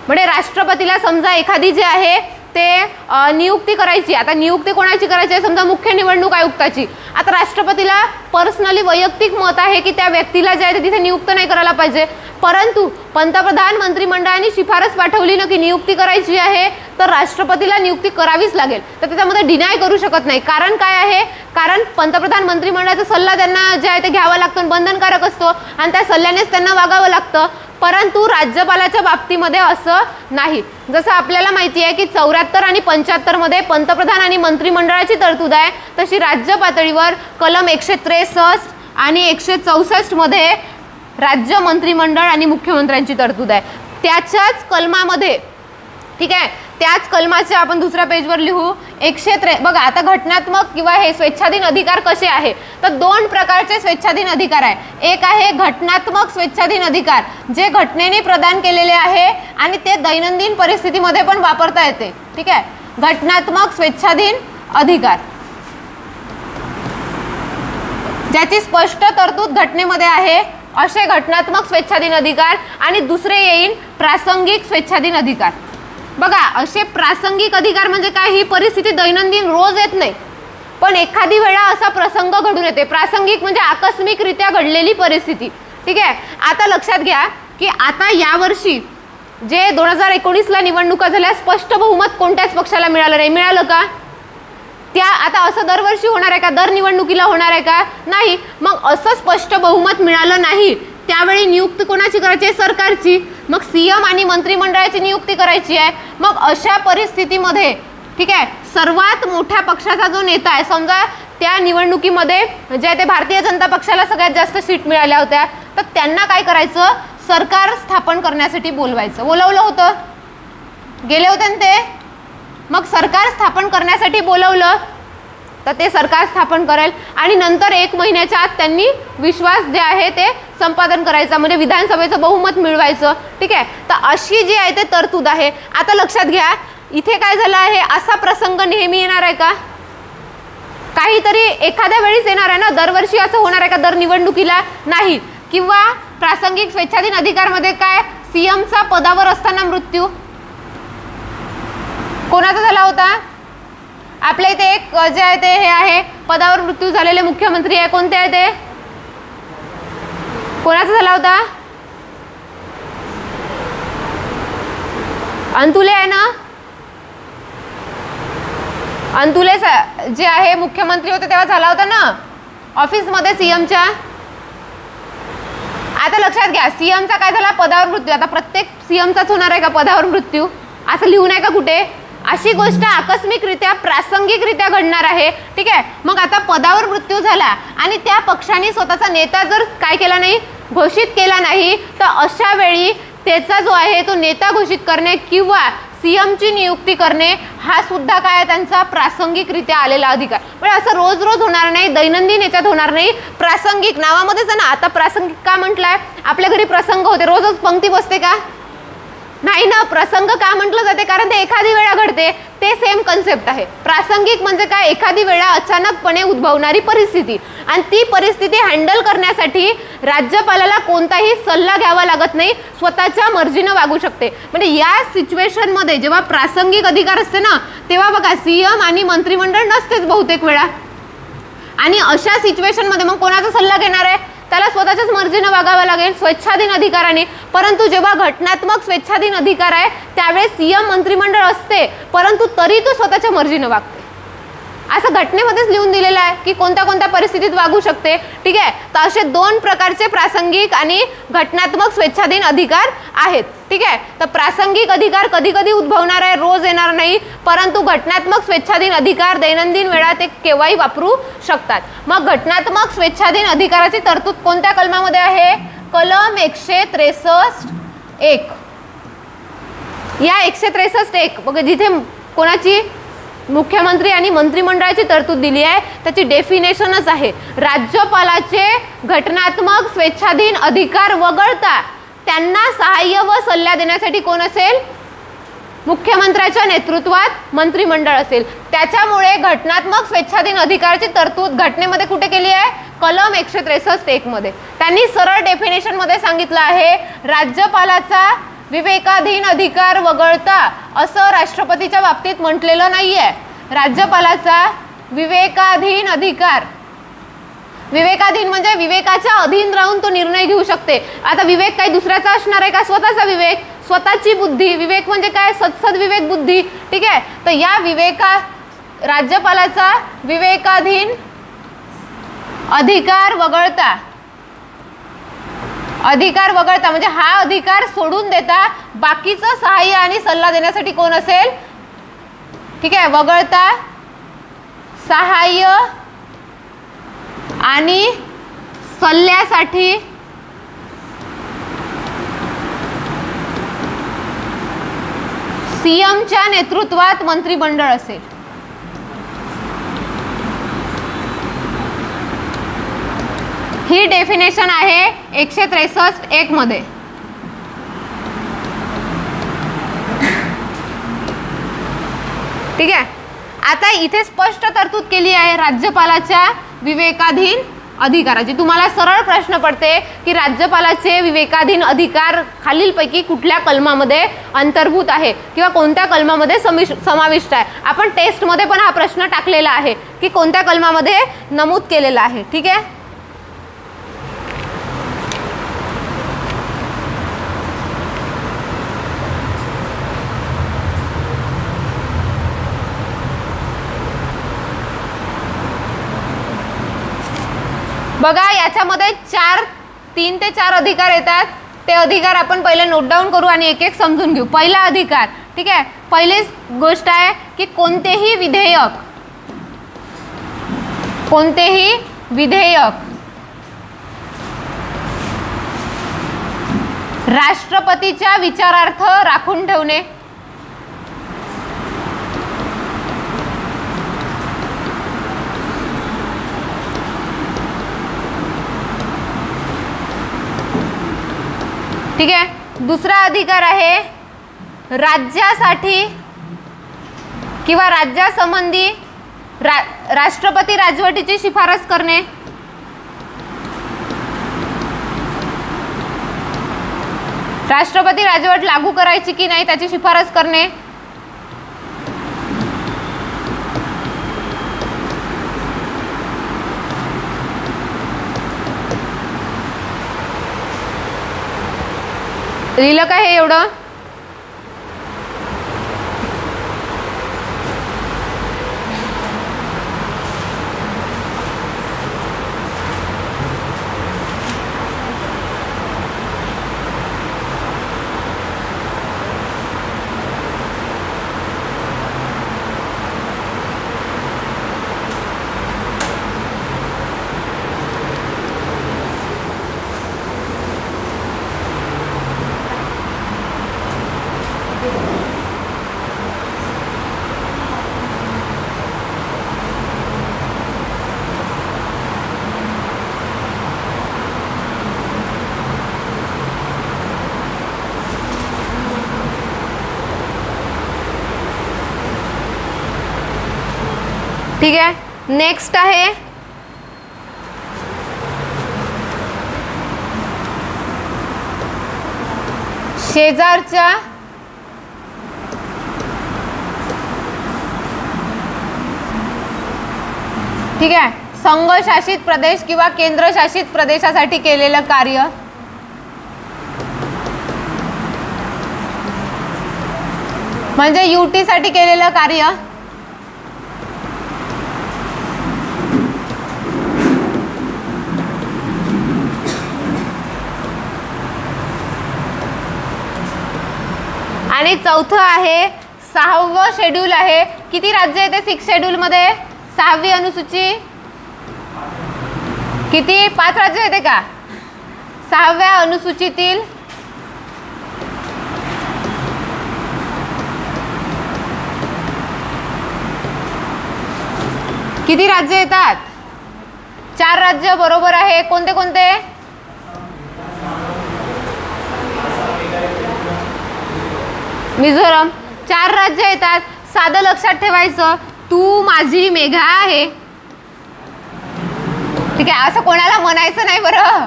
म्हणजे राष्ट्रपतीला समजा एखादी जे आहे ते ते नियुक्ती करायची. आता नियुक्ती कोणाची करायची आहे? समजा मुख्य निवडणूक आयुक्ताची. आता राष्ट्रपतीला पर्सनली वैयक्तिक मत आहे की त्या व्यक्तीला जे आहे ते तिथे नियुक्त नाही करायला पाहिजे, परंतु पंतप्रधान मंत्रिमंडळाने शिफारस पाठवली ना की नियुक्ती करायची आहे, तर राष्ट्रपतीला नियुक्ती करावीच लागेल. तर त्याच्यामध्ये डिनाय करू शकत नाही. कारण काय आहे? कारण पंतप्रधान मंत्रिमंडळाचा सल्ला त्यांना जे आहे ते घ्यावा लागतो, बंधनकारक असतो आणि त्या सल्ल्यानेच त्यांना वागावं लागतं. परंतु राज्यपालाच्या बाबतीमध्ये असं नाही. जसं आपल्याला माहिती आहे की 74 आणि 75 मध्ये पंतप्रधान आणि मंत्रिमंडळाची तरतूद आहे, तशी राज्य पातळीवर कलम 163 आणि 164 मध्ये राज्य मंत्रिमंडळ आणि मुख्यमंत्र्यांची तरतूद आहे. त्याच्याच कलमामध्ये, ठीक आहे, त्याच कलमाचे आपण दुसऱ्या पेजवर लिहू. बघा आता घटनात्मक किंवा हे स्वेच्छाधीन अधिकार कसे आहे, तर 2 प्रकारचे स्वेच्छाधीन अधिकार आहे. एक आहे घटनात्मक स्वेच्छाधीन अधिकार, जे घटनेने प्रदान केलेले आहे आणि ते दैनंदिन परिस्थितीमध्ये पण वापरता येते. ठीक आहे, घटनात्मक स्वेच्छाधीन अधिकार ज्याची स्पष्ट तरतूद घटनेमध्ये आहे, असे घटनात्मक स्वेच्छाधीन अधिकार. आणि दुसरे येईल प्रासंगिक स्वेच्छाधीन अधिकार. बघा असे प्रासंगिक अधिकार म्हणजे काय? ही परिस्थिती दैनंदिन रोज येत नाही, पण एखादी वेळा असा प्रसंग घडून येते. प्रासंगिक म्हणजे आकस्मिकरित्या घडलेली परिस्थिती. ठीक आहे, आता लक्षात घ्या की आता यावर्षी जे 2019ला निवडणुका झाल्या, स्पष्ट बहुमत कोणत्याच पक्षाला मिळालं नाही. मिळालं का? त्या आता असं दरवर्षी होणार आहे का? दर निवडणुकीला होणार आहे का? नाही. मग असं स्पष्ट बहुमत मिळालं नाही, त्यावेळी नियुक्ती कोणाची करायची आहे? सरकारची. मग सीएम आणि मंत्रिमंडळाची नियुक्ती करायची आहे. मग अशा परिस्थितीमध्ये, ठीक आहे, सर्वात मोठ्या पक्षाचा जो नेता आहे, समजा त्या निवडणुकीमध्ये जे ते भारतीय जनता पक्षाला सगळ्यात जास्त सीट मिळाल्या होत्या, तर त्यांना काय करायचं? सरकार स्थापन करण्यासाठी बोलवायचं. बोलवलं होतं, गेले होते ना ते. मग सरकार स्थापन करण्यासाठी बोलवलं तर ते सरकार स्थापन करेल आणि नंतर 1 महिन्याच्या आत त्यांनी विश्वास जे आहे ते संपादन करायचा, म्हणजे विधानसभेचं बहुमत मिळवायचं. ठीक आहे, तर अशी जी आहे ते तरतूद आहे. आता लक्षात घ्या, इथे काय झालं आहे? असा प्रसंग नेहमी येणार आहे का? काहीतरी एखाद्या वेळीच येणार आहे ना. दरवर्षी असं होणार आहे का? दर निवडणुकीला नाही. किंवा प्रासंगिक स्वेच्छाधीन अधिकारमध्ये काय? सीएमचा पदावर असताना मृत्यू कोणाचा झाला होता? आपल्या इथे एक जे आहे ते हे आहे, पदावर मृत्यू झालेले मुख्यमंत्री आहे. कोणते आहे ते? कोणाचा झाला होता? अंतुले आहे ना. अंतुले जे आहे मुख्यमंत्री होते तेव्हा झाला होता ना ऑफिसमध्ये सीएमच्या. आता लक्षात घ्या, सीएमचा काय झाला? पदावर मृत्यू. आता प्रत्येक सीएमचाच होणार आहे का पदावर मृत्यू? असं लिहू नये का कुठे? अशी गोष्ट आकस्मिकरित्या प्रासंगिकरित्या घडणार आहे. ठीक आहे, मग आता पदावर मृत्यू झाला आणि त्या पक्षाने स्वतःचा नेता जर काय केला नाही, घोषित केला नाही, तर अशा वेळी त्याचा जो आहे तो नेता घोषित करणे किंवा सीएमची नियुक्ती करणे हा सुद्धा काय त्यांचा प्रासंगिकरित्या आलेला अधिकार. म्हणजे असं रोज रोज होणार नाही, दैनंदिन याच्यात होणार नाही. प्रासंगिक नावामध्येच आहे ना. आता प्रासंगिक का म्हटलंय? आपल्या घरी प्रसंग होते, रोजच पंक्ती बसते का? नाही ना. प्रसंग का म्हटलं जाते? कारण ते एखादी वेळा घडते. ते सेम कन्सेप्ट आहे. प्रासंगिक म्हणजे काय? एखादी वेळा अचानकपणे उद्भवणारी परिस्थिती, आणि ती परिस्थिती हँडल करण्यासाठी राज्यपालाला कोणताही सल्ला घ्यावा लागत नाही, स्वतःच्या मर्जीनं वागू शकते. म्हणजे या सिच्युएशनमध्ये जेव्हा प्रासंगिक अधिकार असते ना, तेव्हा बघा सीएम आणि मंत्रिमंडळ नसतेच बहुतेक वेळा. आणि अशा सिच्युएशनमध्ये मग कोणाचा सल्ला घेणार आहे? त्याला स्वतःच्याच मर्जीनं वागावं लागेल, स्वेच्छाधीन अधिकाराने. परंतु जेव्हा घटनात्मक स्वेच्छाधीन अधिकार आहे त्यावेळेस सीएम मंत्रिमंडळ असते, परंतु तरी तो स्वतःच्या मर्जीनं वागते. असं घटनेमध्येच लिहून दिलेलं आहे की कोणत्या कोणत्या परिस्थितीत वागू शकते. ठीक आहे, तर असे 2 प्रकारचे प्रासंगिक आणि घटनात्मक स्वेच्छाधीन अधिकार आहेत. ठीक आहे, तर प्रासंगिक अधिकार कधी कधी उद्भवणार आहे, रोज येणार नाही, परंतु घटनात्मक स्वेच्छाधीन अधिकार दैनंदिन वेळा ते केव्हाही वापरू शकतात. मग घटनात्मक स्वेच्छाधीन अधिकाराची तरतूद कोणत्या कलमामध्ये आहे? कलम 163(1). या 163(1) बघा, जिथे कोणाची मुख्यमंत्री आणि मंत्रिमंडळाची तरतूद दिली आहे त्याची डेफिनेशनच आहे, राज्यपालाचे घटनात्मक स्वेच्छाधीन अधिकार वगळता त्यांना सहाय्य व सल्ला देण्यासाठी कोण असेल? मुख्यमंत्र्याच्या नेतृत्वात मंत्रिमंडळ असेल. त्याच्यामुळे घटनात्मक स्वेच्छाधीन अधिकाराची तरतूद घटनेमध्ये कुठे केली आहे? कलम 163(1) मध्ये. त्यांनी सरळ डेफिनेशन मध्ये सांगितलं आहे, राज्यपालाचा विवेकाधीन अधिकार वगळता असं राष्ट्रपतीच्या बाबतीत म्हटलेलं नाहीये. राज्यपालाचा विवेकाधीन अधिकार, विवेकाधीन म्हणजे विवेकाच्या अधीन राहून तो निर्णय घेऊ शकते. आता विवेक काही दुसऱ्याचा असणार आहे का? स्वतःचा विवेक, स्वतःची बुद्धी. विवेक म्हणजे काय? सद्विवेक बुद्धी. ठीक आहे. तर या राज्यपालाचा विवेकाधीन अधिकार वगळता, अधिकार वगळता म्हणजे हा अधिकार सोडून देता बाकीचं सहाय्य आणि सल्ला देण्यासाठी कोण असेल? ठीक आहे. वगळता सहाय्य आणि सल्ल्यासाठी सीएमच्या नेतृत्वात मंत्रिमंडळ असेल. ही डेफिनेशन आहे 163(1) मध्ये. ठीक आहे. आता इथे स्पष्ट तरतूद केली आहे राज्यपालाच्या विवेकाधीन अधिकाराची. तुम्हाला सरळ प्रश्न पडते की राज्यपालाचे विवेकाधीन अधिकार खालीलपैकी कुठल्या कलमामध्ये अंतर्भूत आहे किंवा कोणत्या कलमामध्ये समाविष्ट आहे. आपण टेस्टमध्ये पण हा प्रश्न टाकलेला आहे की कोणत्या कलमामध्ये नमूद केलेला आहे. ठीक आहे. बघा याच्यामध्ये 3 ते 4 अधिकार येतात. ते अधिकार आपण पहिले नोट डाऊन करू आणि एक एक समजून घेऊ. पहिला अधिकार, ठीक आहे, पहिली गोष्ट आहे की कोणतेही विधेयक राष्ट्रपतीच्या विचारार्थ राखून ठेवणे. ठीक आहे. दुसरा अधिकार आहे राज्यासाठी किंवा राज्यासंबंधी राष्ट्रपती राजवटीची शिफारस करणे. राष्ट्रपती राजवट लागू करायची की नाही त्याची शिफारस करणे. लिहिलं का हे एवढं? ठीक आहे. नेक्स्ट आहे शेजारच्या ठीक आहे संघशासित प्रदेश किंवा केंद्रशासित प्रदेशासाठी केलेलं कार्य. म्हणजे यूटी साठी केलेलं कार्य. आणि चौथं आहे 6वं शेड्यूल आहे. किती राज्य येते 6 शेड्यूल मध्ये? 6वी अनुसूची किती? 5 राज्य येते का? 6व्या अनुसूचीतील किती राज्य येतात? 4 राज्य. बरोबर आहे. कोणते कोणते? मिझोरम. 4 राज्य येतात. साधं लक्षात ठेवायचं, तू माझी मेघा आहे. ठीक आहे. असं कोणाला म्हणायचं नाही बरं.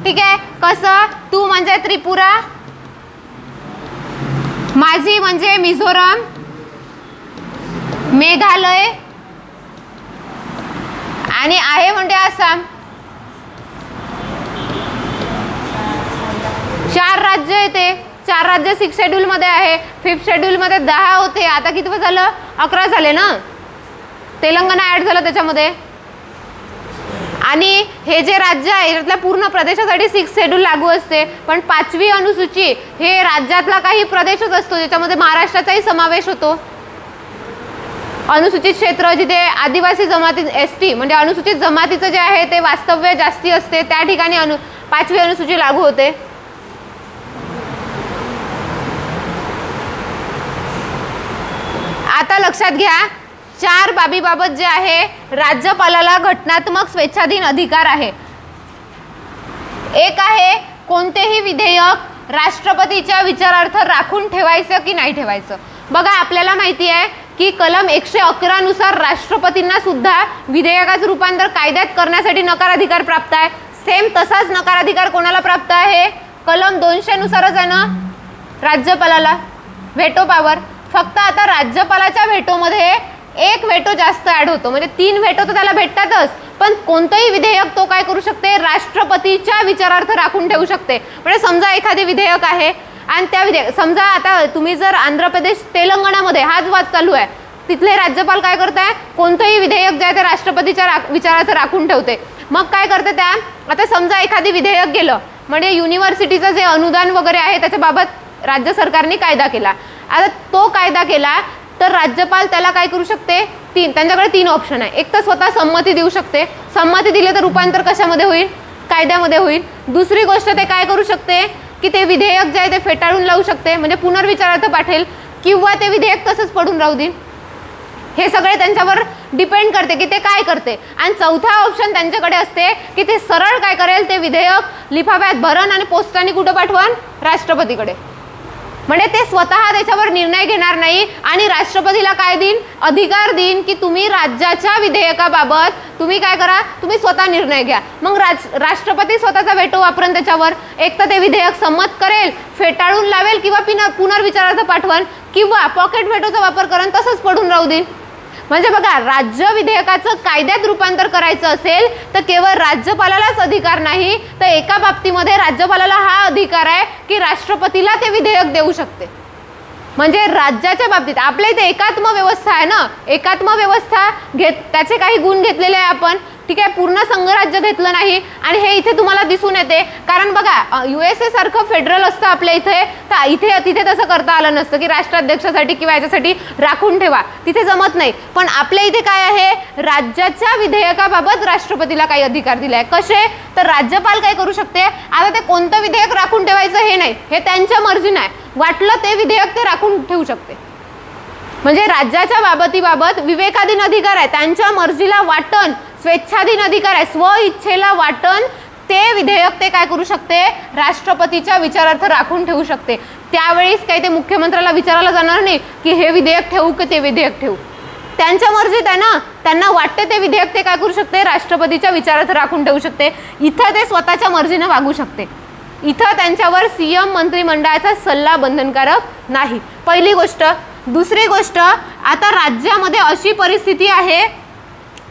ठीक आहे. कसं? तू म्हणजे त्रिपुरा, माझी म्हणजे मिझोरम, मेघालय आणि आहे म्हणजे आसाम. 4 राज्य येते. 4 राज्य 6 शेड्यूल मध्ये आहे. 5th शेड्यूल मध्ये 10 होते, आता किती झालं? 11 झाले ना. तेलंगणा ऍड झालं त्याच्यामध्ये. आणि हे जे राज्य आहे त्यातल्या पूर्ण प्रदेशासाठी 6th शेड्यूल लागू असते, पण 5वी अनुसूची हे राज्यातला काही प्रदेशच असतो, ज्याच्यामध्ये महाराष्ट्राचाही समावेश होतो. अनुसूचित क्षेत्र जिथे आदिवासी जमाती ST म्हणजे अनुसूचित जमातीचं जे आहे ते वास्तव्य जास्ती असते, त्या ठिकाणी 5वी अनुसूची लागू होते. आता लक्षात घ्या, 4 बाबीबाबत जे आहे राज्यपालाला घटनात्मक स्वेच्छाधीन अधिकार आहे. एक आहे कोणतेही विधेयक राष्ट्रपतीच्या विचारार्थ राखून ठेवायचं की नाही ठेवायचं. बघा आपल्याला माहिती आहे की कलम 111 नुसार राष्ट्रपतींना सुद्धा विधेयकाचं रूपांतर कायद्यात करण्यासाठी नकार अधिकार प्राप्त आहे. सेम तसाच नकार अधिकार कोणाला प्राप्त आहे? कलम 200 नुसारच आहे ना राज्यपालाला व्हेटो पॉवर. फक्त आता राज्यपालाच्या व्हेटोमध्ये एक व्हेटो जास्त ऍड होतो, म्हणजे 3 व्हेटो तर त्याला भेटतातच, पण कोणतंही विधेयक तो काय करू शकते? राष्ट्रपतीच्या विचारार्थ राखून ठेवू शकते. म्हणजे समजा एखादे विधेयक आहे आणि त्या विधेयक समजा आता तुम्ही जर आंध्र प्रदेश तेलंगणामध्ये हाच वाद चालू आहे, तिथले राज्यपाल काय करताय? कोणतंही विधेयक जे आहे ते राष्ट्रपतीच्या विचारार्थ राखून ठेवते. मग काय करते त्या? आता समजा एखादी विधेयक गेलं म्हणजे युनिव्हर्सिटीचं जे अनुदान वगैरे आहे त्याच्याबाबत राज्य सरकारने कायदा केला. आता तो कायदा केला तर राज्यपाल त्याला काय करू शकते? त्यांच्याकडे 3 ऑप्शन आहे. एक तर स्वतः संमती देऊ शकते, संमती दिले तर रूपांतर कशामध्ये होईल? कायद्यामध्ये होईल. दुसरी गोष्ट ते काय करू शकते की ते विधेयक जे आहे ते फेटाळून लावू शकते, म्हणजे पुनर्विचारार्थ पाठवेल, किंवा ते विधेयक तसंच पडून राहू देईल. हे सगळे त्यांच्यावर डिपेंड करते की ते काय करते. आणि चौथा ऑप्शन त्यांच्याकडे असते की ते सरळ काय करेल? ते विधेयक लिफाफ्यात भरण आणि पोस्टाने कुठं पाठवण? राष्ट्रपतीकडे. म्हणजे ते स्वतः त्याच्यावर निर्णय घेणार नाही आणि राष्ट्रपतीला काय देईन? अधिकार देईन की तुम्ही राज्याच्या विधेयकाबाबत तुम्ही काय करा? तुम्ही स्वतः निर्णय घ्या. मग राष्ट्रपती स्वतःचा व्हेटो वापरून त्याच्यावर एक तर ते विधेयक संमत करेल, फेटाळून लावेल, किंवा पुनर्विचारार्थ पाठवण, किंवा पॉकेट व्हेटोचा वापर करून तसंच पडून राहू देईन. म्हणजे बघा, राज्य विधेयकाचं कायद्यात रूपांतर करायचं असेल तर केवळ राज्यपालालाच अधिकार नाही, तर एका बाबतीमध्ये राज्यपालाला हा अधिकार आहे की राष्ट्रपतीला ते विधेयक देऊ शकते. म्हणजे राज्याच्या बाबतीत आपल्या इथे एकात्म व्यवस्था आहे ना, एकात्म व्यवस्था त्याचे काही गुण घेतलेले आहे आपण, ठीक आहे. पूर्ण संघराज्य घेतलं नाही आणि हे इथे तुम्हाला दिसून येते. कारण बघा USA सारखं फेडरल असतं आपल्या इथे, तर इथे तिथे तसं करता आलं नसतं की राष्ट्राध्यक्षासाठी किंवा याच्यासाठी राखून ठेवा, तिथे जमत नाही. पण आपल्या इथे काय आहे? राज्याच्या विधेयकाबाबत राष्ट्रपतीला काही अधिकार दिले आहे. कसे? तर राज्यपाल काय करू शकते? आता ते कोणतं विधेयक राखून ठेवायचं हे नाही, हे त्यांच्या मर्जीने आहे. वाटलं ते विधेयक ते राखून ठेवू शकते. म्हणजे राज्याच्या बाबतीबाबत विवेकाधीन अधिकार आहे, त्यांच्या मर्जीला वाटण, स्वेच्छाधीन अधिकार आहे, स्व इच्छेला वाटण ते विधेयक ते काय करू शकते? राष्ट्रपतीच्या विचारार्थ राखून ठेवू शकते. त्यावेळेस काही ते मुख्यमंत्र्याला विचारायला जाणार नाही की हे विधेयक ठेवू की ते विधेयक ठेवू. त्यांच्या मर्जीत आहे ना, त्यांना वाटते ते विधेयक ते काय करू शकते? राष्ट्रपतीच्या विचारार्थ राखून ठेवू शकते. इथं ते स्वतःच्या मर्जीने वागू शकते. इथं त्यांच्यावर CM मंत्रिमंडळाचा सल्ला बंधनकारक नाही. पहिली गोष्ट. दुसरी गोष्ट, आता राज्यामध्ये अशी परिस्थिती आहे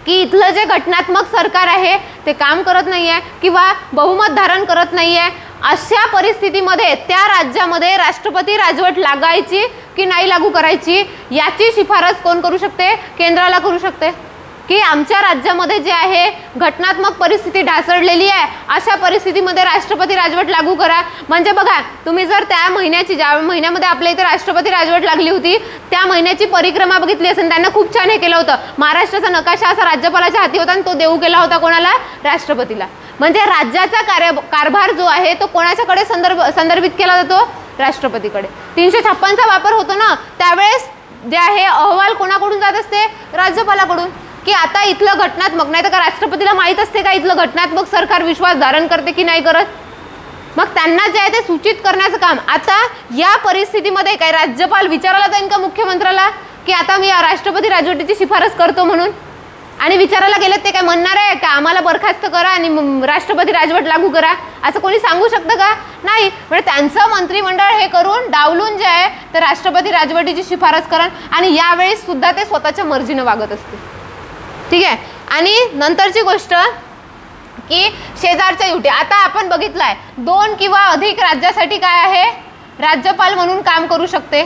की इथलं जे घटनात्मक सरकार आहे ते काम करत नाही आहे किंवा बहुमत धारण करत नाही आहे. अशा परिस्थितीमध्ये त्या राज्यामध्ये राष्ट्रपती राजवट लागायची की नाही लागू करायची याची शिफारस कोण करू शकते? केंद्राला करू शकते की आमच्या राज्यामध्ये जे आहे घटनात्मक परिस्थिती ढासळलेली आहे, अशा परिस्थितीमध्ये राष्ट्रपती राजवट लागू करा. म्हणजे बघा, तुम्ही जर त्या महिन्याची, ज्या महिन्यामध्ये आपल्या इथे राष्ट्रपती राजवट लागली होती त्या महिन्याची परिक्रमा बघितली असेल, त्यांना खूप छान हे केलं होतं. महाराष्ट्राचा नकाशा असा राज्यपालाच्या हाती होता आणि तो देऊ केला होता कोणाला? राष्ट्रपतीला. म्हणजे राज्याचा कारभार जो आहे तो कोणाच्याकडे संदर्भित केला जातो? राष्ट्रपतीकडे. 356चा वापर होतो ना, त्यावेळेस जे आहे अहवाल कोणाकडून जात असते? राज्यपालाकडून. की आता इथलं घटनात्मक, नाही तर का राष्ट्रपतीला माहीत असते का इथलं घटनात्मक सरकार विश्वास धारण करते की नाही करत? मग त्यांना जे आहे ते सूचित करण्याचं काम. आता या परिस्थितीमध्ये काय राज्यपाल विचारायला जाईल का मुख्यमंत्र्याला की आता मी राष्ट्रपती राजवटीची शिफारस करतो म्हणून? आणि विचारायला गेलं ते काय म्हणणार आहे का आम्हाला बरखास्त करा आणि राष्ट्रपती राजवट लागू करा, असं कोणी सांगू शकतं का? नाही. म्हणजे त्यांचं मंत्रिमंडळ हे करून डावलून जे आहे ते राष्ट्रपती राजवटीची शिफारस करण आणि यावेळेस सुद्धा ते स्वतःच्या मर्जीनं वागत असते. ठीक आहे. आणि नंतरची गोष्ट की शेजारच्या युटी. आता आपण बघितलंय 2 किंवा अधिक राज्यासाठी काय आहे, राज्यपाल म्हणून काम करू शकते.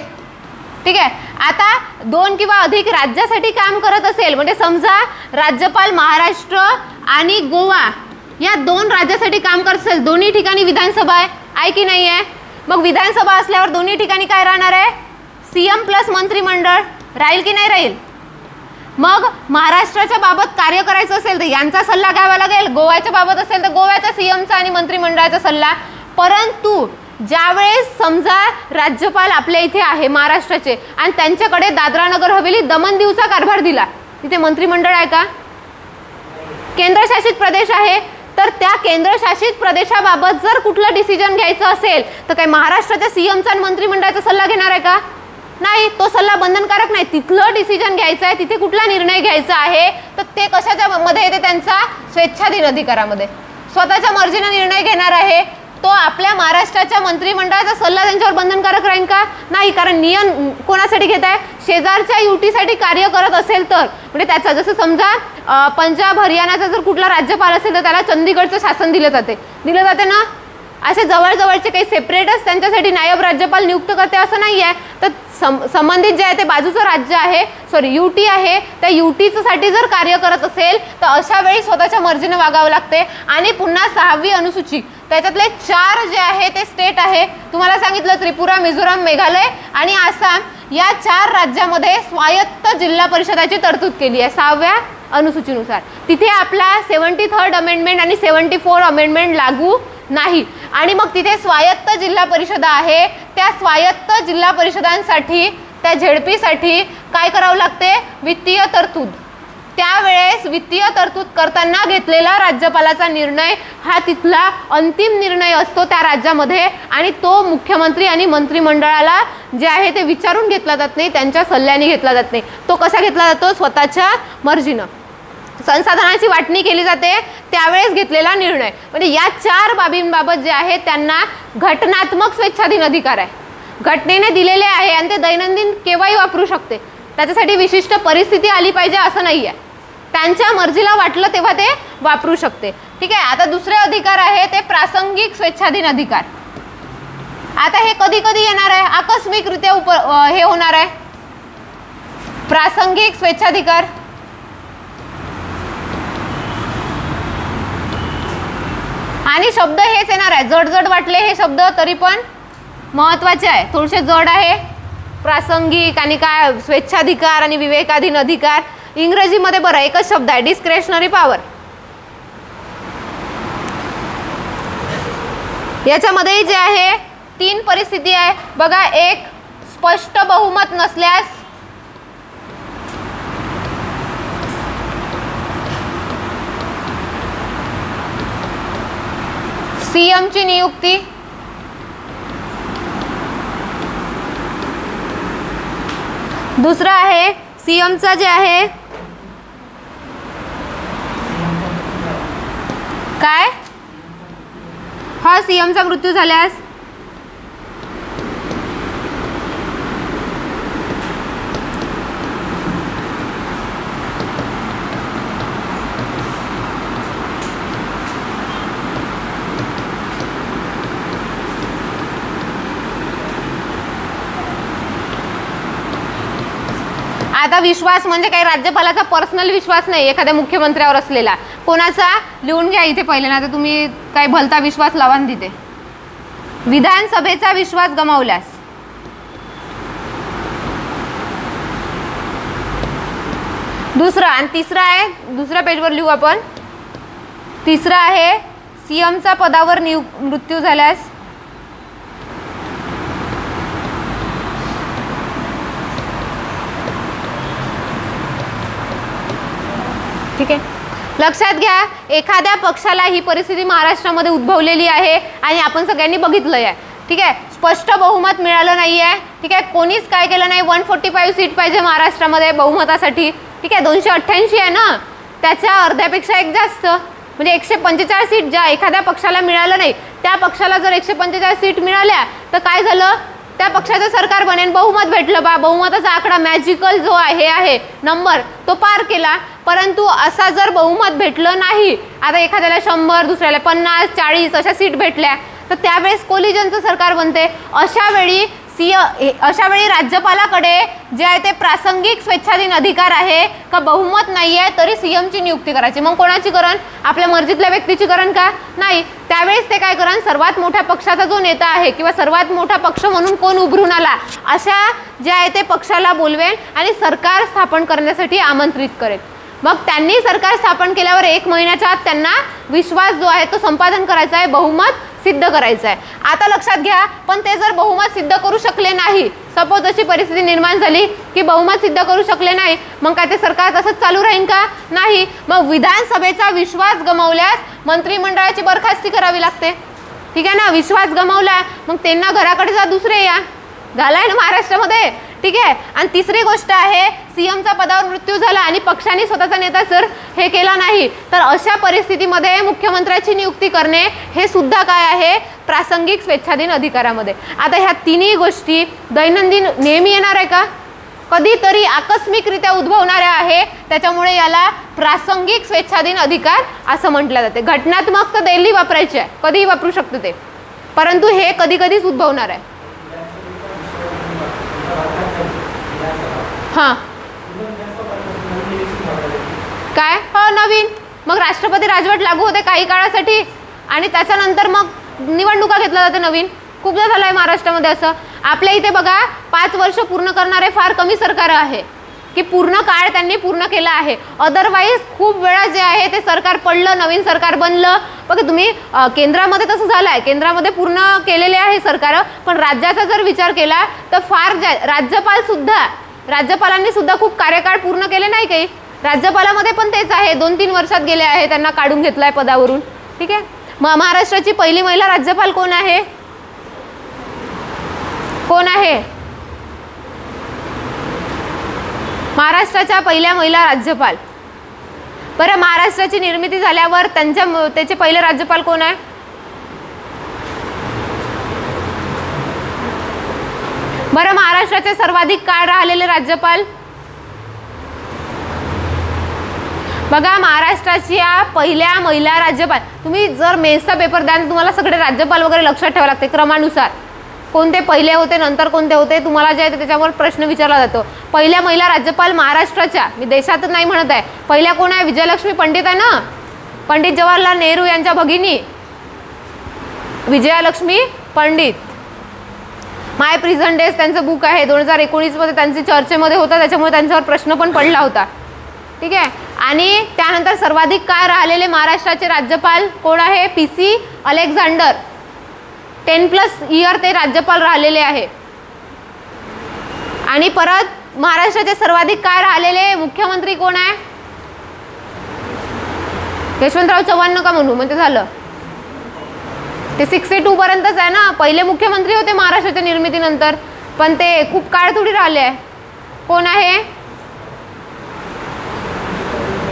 ठीक आहे. आता 2 किंवा अधिक राज्यासाठी काम करत असेल म्हणजे समजा राज्यपाल महाराष्ट्र आणि गोवा या 2 राज्यासाठी काम करत असेल, दोन्ही ठिकाणी विधानसभा आहे की नाही आहे? मग विधानसभा असल्यावर दोन्ही ठिकाणी काय राहणार आहे, सीएम प्लस मंत्रिमंडळ राहील की नाही राहील? मग महाराष्ट्राच्या बाबत कार्य करायचं असेल तर यांचा सल्ला घ्यावा लागेल, गोव्याच्या बाबत असेल तर गोव्याच्या सीएमचा आणि मंत्रिमंडळाचा सल्ला. परंतु ज्यावेळेस समजा राज्यपाल आपल्या इथे आहे महाराष्ट्राचे आणि त्यांच्याकडे दादरा नगर हवेली दमन दीवचा कारभार दिला, तिथे मंत्रिमंडळ आहे का? केंद्रशासित प्रदेश आहे. तर त्या केंद्रशासित प्रदेशाबाबत जर कुठलं डिसिजन घ्यायचं असेल तर काय महाराष्ट्राच्या सीएमचा आणि मंत्रिमंडळाचा सल्ला घेणार आहे का? नाही. तो सल्ला बंधनकारक नाही. तिथलं डिसिजन घ्यायचं आहे, तिथे कुठला निर्णय घ्यायचा आहे तर ते कशाच्या मध्ये येते, त्यांचा स्वेच्छाधीन अधिकारामध्ये. स्वतःच्या मर्जीने निर्णय घेणार आहे तो. आपल्या महाराष्ट्राच्या मंत्रिमंडळाचा सल्ला त्यांच्यावर बंधनकारक राहील का? नाही. कारण नियम कोणासाठी घेत आहे, शेजारच्या युटीसाठी कार्य करत असेल तर. म्हणजे त्याचा जसं समजा पंजाब हरियाणाचा जर कुठला राज्यपाल असेल तर त्याला चंदीगडचं शासन दिलं जाते ना. असे जवळजवळचे काही सेपरेटच त्यांच्यासाठी नायब राज्यपाल नियुक्त करते असं नाही आहे. तर संबंधित जे आहे ते बाजूचं राज्य आहे, सॉरी युटी आहे, त्या युटीचं साठी जर कार्य करत असेल तर अशा वेळी स्वतःच्या मर्जीने वागावं लागते. आणि पुन्हा 6वी अनुसूची त्याच्यातले 4 जे आहे ते स्टेट आहे, तुम्हाला सांगितलं त्रिपुरा, मिझोराम, मेघालय आणि आसाम, या 4 राज्यामध्ये स्वायत्त जिल्हा परिषदाची तरतूद केली आहे 6व्या अनुसूचीनुसार. तिथे आपला 73rd अमेंडमेंट आणि 74 अमेंडमेंट लागू नाही. आणि मग तिथे स्वायत्त जिल्हा परिषदा आहे, त्या स्वायत्त जिल्हा परिषदांसाठी त्या झेडपीसाठी काय करावं लागते, वित्तीय तरतूद. त्यावेळेस वित्तीय तरतूद करताना घेतलेला राज्यपालाचा निर्णय हा तिथला अंतिम निर्णय असतो त्या राज्यामध्ये आणि तो मुख्यमंत्री आणि मंत्रिमंडळाला जे आहे ते विचारून घेतला जात नाही, त्यांच्या सल्ल्याने घेतला जात नाही. तो कसा घेतला जातो, स्वतःच्या मर्जीनं. संसाधनाची वाटणी केली जाते त्यावेळेस घेतलेला निर्णय. म्हणजे या 4 बाबींबाबत जे आहे त्यांना घटनात्मक स्वेच्छाधीन अधिकार आहे, घटनेने दिलेले आहे आणि ते दैनंदिन केव्हाही वापरू शकते. त्याच्यासाठी विशिष्ट परिस्थिती आली पाहिजे असं नाही आहे, त्यांच्या मर्जीला वाटलं तेव्हा ते वापरू शकते. ठीक आहे. आता दुसरे अधिकार आहे ते प्रासंगिक स्वेच्छाधीन अधिकार. आता हे कधी कधी येणार आहे, आकस्मिकरित्या हे होणार आहे प्रासंगिक स्वेच्छाधिकार. आणि शब्द हेच येणार आहे, जड जड वाटले हे शब्द तरी पण महत्त्वाचे आहे, थोडेसे जड आहे. प्रासंगिक आणि काय स्वेच्छाधिकार आणि विवेकाधीन अधिकार. इंग्रजीमध्ये बरं एकच शब्द आहे, डिस्क्रेशनरी पॉवर. याच्यामध्ये जे आहे 3 परिस्थिती आहे बघा. एक, स्पष्ट बहुमत नसल्यास, सीएमची नियुक्ती, दुसरा आहे सीएमचा जे आहे काय, हा सीएमचा मृत्यू झाल्यास, आता विश्वास म्हणजे काही राज्यपालाचा पर्सनल विश्वास नाही, एखाद्या मुख्यमंत्र्यावर असलेला. कोणाचा लिहून घ्या इथे पहिले ना, तर तुम्ही काही भलता विश्वास लावा तिथे. विधानसभेचा विश्वास गमावल्यास, दुसरा आणि तिसरा आहे, दुसऱ्या पेजवर लिहू आपण. तिसरा आहे सीएमचा पदावर मृत्यू झाल्यास, ठीक आहे. लक्षात घ्या एखाद्या पक्षाला ही परिस्थिती महाराष्ट्रामध्ये उद्भवलेली आहे आणि आपण सगळ्यांनी बघितलं आहे. ठीक आहे. स्पष्ट बहुमत मिळालं नाही आहे. ठीक आहे. कोणीच काय केलं नाही. 145 सीट पाहिजे महाराष्ट्रामध्ये बहुमतासाठी. ठीक आहे. 288 आहे ना, त्याच्या अर्ध्यापेक्षा एक जास्त, म्हणजे 145 सीट ज्या एखाद्या पक्षाला मिळालं नाही त्या पक्षाला जर 145 सीट मिळाल्या तर काय झालं, त्या पक्षाचं सरकार बनेन, बहुमत भेटलं बा, बहुमताचा आकडा मॅजिकल जो आहे नंबर तो पार केला. परंतु असा जर बहुमत भेटलं नाही, आता एखाद्याला 100 दुसऱ्याला 50 40 अशा सीट भेटल्या तर त्यावेळेस कोलिजनचं सरकार बनते. अशा वेळी राज्यपालाकडे जे आहे ते प्रासंगिक स्वेच्छाधीन अधिकार आहे का, बहुमत नाही आहे तरी सीएमची नियुक्ती करायची. मग कोणाची करण, आपल्या मर्जीतल्या व्यक्तीची करण का नाही, त्यावेळेस ते काय करण, सर्वात मोठ्या पक्षाचा जो नेता आहे किंवा सर्वात मोठा पक्ष म्हणून कोण उभरून आला अशा जे आहे ते पक्षाला बोलवेल आणि सरकार स्थापन करण्यासाठी आमंत्रित करेल. मग त्यांनी सरकार स्थापन केल्यावर 1 महिन्याच्या आत त्यांना विश्वास जो आहे तो संपादन करायचा आहे, बहुमत सिद्ध करायचं आहे. आता लक्षात घ्या, पण ते जर बहुमत सिद्ध करू शकले नाही, सपोज अशी परिस्थिती निर्माण झाली की बहुमत सिद्ध करू शकले नाही, मग काय ते सरकार तसंच चालू राहील का, नाही. मग विधानसभेचा विश्वास गमावल्यास मंत्रिमंडळाची बरखास्ती करावी लागते. ठीक आहे ना, विश्वास गमावला मग त्यांना घराकडे जा, दुसरे या, झालाय ना महाराष्ट्रामध्ये. ठीक आहे. आणि तिसरी गोष्ट आहे, सीएमचा पदावर मृत्यू झाला आणि पक्षाने स्वतःचा नेता जर हे केला नाही तर अशा परिस्थितीमध्ये मुख्यमंत्र्याची नियुक्ती करणे हे सुद्धा काय आहे, प्रासंगिक स्वेच्छाधीन अधिकारामध्ये. आता ह्या तिन्ही गोष्टी दैनंदिन नेहमी येणार आहे का, कधीतरी आकस्मिकरित्या उद्भवणाऱ्या आहे, त्याच्यामुळे याला प्रासंगिक स्वेच्छाधीन अधिकार असं म्हटलं जाते. घटनात्मक तर डेली वापरायचे आहे, कधीही वापरू शकतो ते, परंतु हे कधी कधीच उद्भवणार आहे. हां काय, हो नवीन, मग राष्ट्रपती राजवट लागू होते काही काळासाठी आणि त्याच्यानंतर मग निवडणुका घेतल्या जाते नवीन. खूपदा झालं आहे महाराष्ट्रामध्ये असं. आपल्या इथे बघा 5 वर्ष पूर्ण करणारे फार कमी सरकार आहे की पूर्ण काळ त्यांनी पूर्ण केला आहे. अदरवाईज खूप वेळा जे आहे ते सरकार पडलं, नवीन सरकार बनलं. बघा तुम्ही केंद्रामध्ये तसं झालं आहे, केंद्रामध्ये पूर्ण केलेले आहे सरकार, पण राज्याचा जर विचार केला तर फार राज्यपालांनी सुद्धा खूप कार्यकाळ पूर्ण केले नाही काही. राज्यपालामध्ये पण तेच आहे, 2-3 वर्षात गेले आहे, त्यांना काढून घेतलाय पदावरून. ठीक आहे. महाराष्ट्राची पहिली महिला राज्यपाल कोण आहे, कोण आहे, महाराष्ट्राच्या पहिल्या महिला राज्यपाल. बरं, महाराष्ट्राची निर्मिती झाल्यावर त्याचे पहिले राज्यपाल कोण आहे, बरं महाराष्ट्राचे सर्वाधिक काळ राहिलेले राज्यपाल. बघा महाराष्ट्राच्या पहिल्या महिला राज्यपाल, तुम्ही जर मेन्सचा पेपर द्याल तुम्हाला सगळे राज्यपाल वगैरे लक्षात ठेवावे लागते क्रमानुसार, कोणते पहिले होते नंतर कोणते होते, तुम्हाला जे आहे त्याच्यावर प्रश्न विचारला जातो. पहिल्या महिला राज्यपाल महाराष्ट्राच्या, मी देशातच नाही म्हणत आहे, पहिल्या कोण आहे, विजयलक्ष्मी पंडित आहे ना, पंडित जवाहरलाल नेहरू यांच्या भगिनी विजयालक्ष्मी पंडित. माय प्रिझन डेज त्यांचं बुक आहे, 2019 मध्ये त्यांची चर्चेमध्ये होता, त्याच्यामुळे त्यांच्यावर प्रश्न पण पडला होता. ठीक आहे. आणि त्यानंतर सर्वाधिक काळ राहिलेले महाराष्ट्राचे राज्यपाल कोण आहे, PC अलेक्झांडर, 10+ इयर ते राज्यपाल राहिलेले आहे. आणि परत महाराष्ट्राचे सर्वाधिक काळ राहिलेले मुख्यमंत्री कोण आहे, यशवंतराव चव्हाण नका म्हणू म्हणजे झालं, ते 62 पर्यंतच आहे ना, पहिले मुख्यमंत्री होते महाराष्ट्राच्या निर्मितीनंतर, पण ते खूप काळ थोडी राहिले आहे. कोण आहे,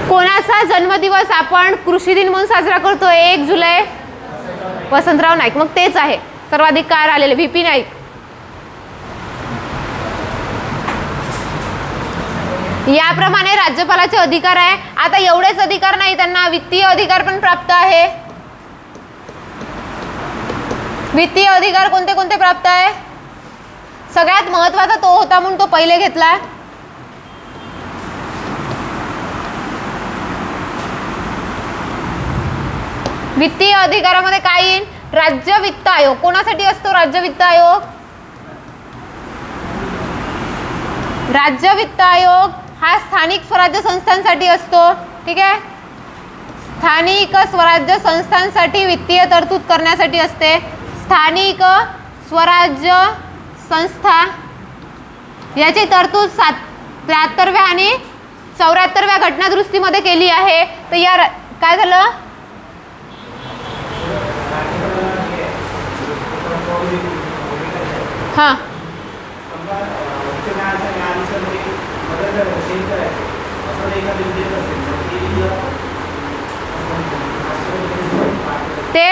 कोणाचा जन्मदिवस आपण कृषी दिन म्हणून साजरा करतो 1 जुलै, वसंतराव नाईक, मग तेच आहे सर्वाधिक काळ राहिलेले, VP नाईक. याप्रमाणे राज्यपालाचे अधिकार आहे. आता एवढेच अधिकार नाही, त्यांना वित्तीय अधिकार पण प्राप्त आहे. वित्तीय अधिकार कोणते कोणते प्राप्त आहे, सगळ्यात महत्त्वाचा तो होता म्हणून तो पहिले घेतला. वित्तीय अधिकारामध्ये काय येईल, राज्य वित्त आयोग. कोणासाठी असतो राज्य वित्त आयोग, राज्य वित्त आयोग हा स्थानिक स्वराज्य संस्थांसाठी असतो. ठीक आहे. स्थानिक स्वराज्य संस्थांसाठी वित्तीय तरतूद करण्यासाठी असते. स्थानिक स्वराज्य संस्था याची तरतूद 73व्या आणि 74व्या घटनादुरुस्तीमध्ये केली आहे. तर या काय झालं, हां ते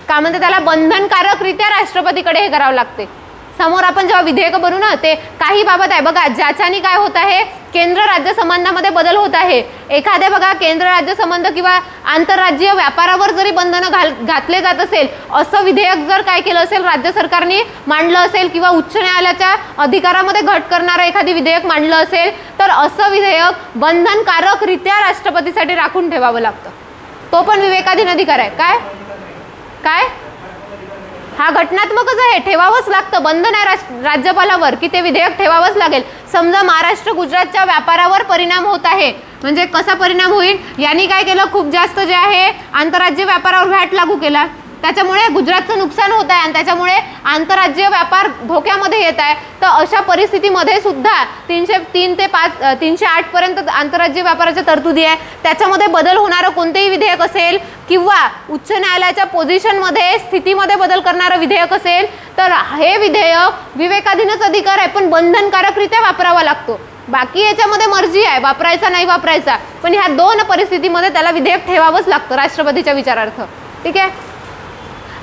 काय म्हणतात त्याला बंधनकारकरित्या राष्ट्रपतीकडे हे करावं लागते. समोर आपण जेव्हा विधेयक बनवू ना ते काही बाबत आहे बघा ज्याच्यानी काय होत आहे केंद्र राज्य संबंधामध्ये बदल होत आहे. एखाद्या बघा केंद्र राज्य संबंध किंवा आंतरराज्यीय व्यापारावर जरी बंधनं घातले जात असेल असं विधेयक जर काय केलं असेल राज्य सरकारने मांडलं असेल किंवा उच्च न्यायालयाच्या अधिकारामध्ये घट करणारं एखादी विधेयक मांडलं असेल तर असं विधेयक बंधनकारकरित्या राष्ट्रपतीसाठी राखून ठेवावं लागतं. तो पण विवेकाधीन अधिकार आहे. काय काय हा घटनात्मकच आहे, ठेवावंच लागतं. बंधन आहे राज्यपालावर की ते विधेयक ठेवावंच लागेल. समजा महाराष्ट्र गुजरातच्या व्यापारावर परिणाम होत आहे म्हणजे कसा परिणाम होईल यांनी काय केलं खूप जास्त जे आहे आंतरराज्य व्यापारावर व्हॅट लागू केला त्याच्यामुळे गुजरातचं नुकसान होत आहे आणि त्याच्यामुळे आंतरराज्यीय व्यापार धोक्यामध्ये येत आहे. तर अशा परिस्थितीमध्ये सुद्धा 303 ते 308 पर्यंत आंतरराज्यीय व्यापाराच्या तरतुदी आहे. त्याच्यामध्ये बदल होणारं कोणतेही विधेयक असेल किंवा उच्च न्यायालयाच्या पोझिशनमध्ये स्थितीमध्ये बदल करणारं विधेयक असेल तर हे विधेयक विवेकाधीनच अधिकार आहे पण बंधनकारकरित्या वापरावा लागतो. बाकी याच्यामध्ये मर्जी आहे वापरायचा नाही वापरायचा पण ह्या दोन परिस्थितीमध्ये त्याला विधेयक ठेवावंच लागतं राष्ट्रपतीच्या विचारार्थ. ठीक आहे.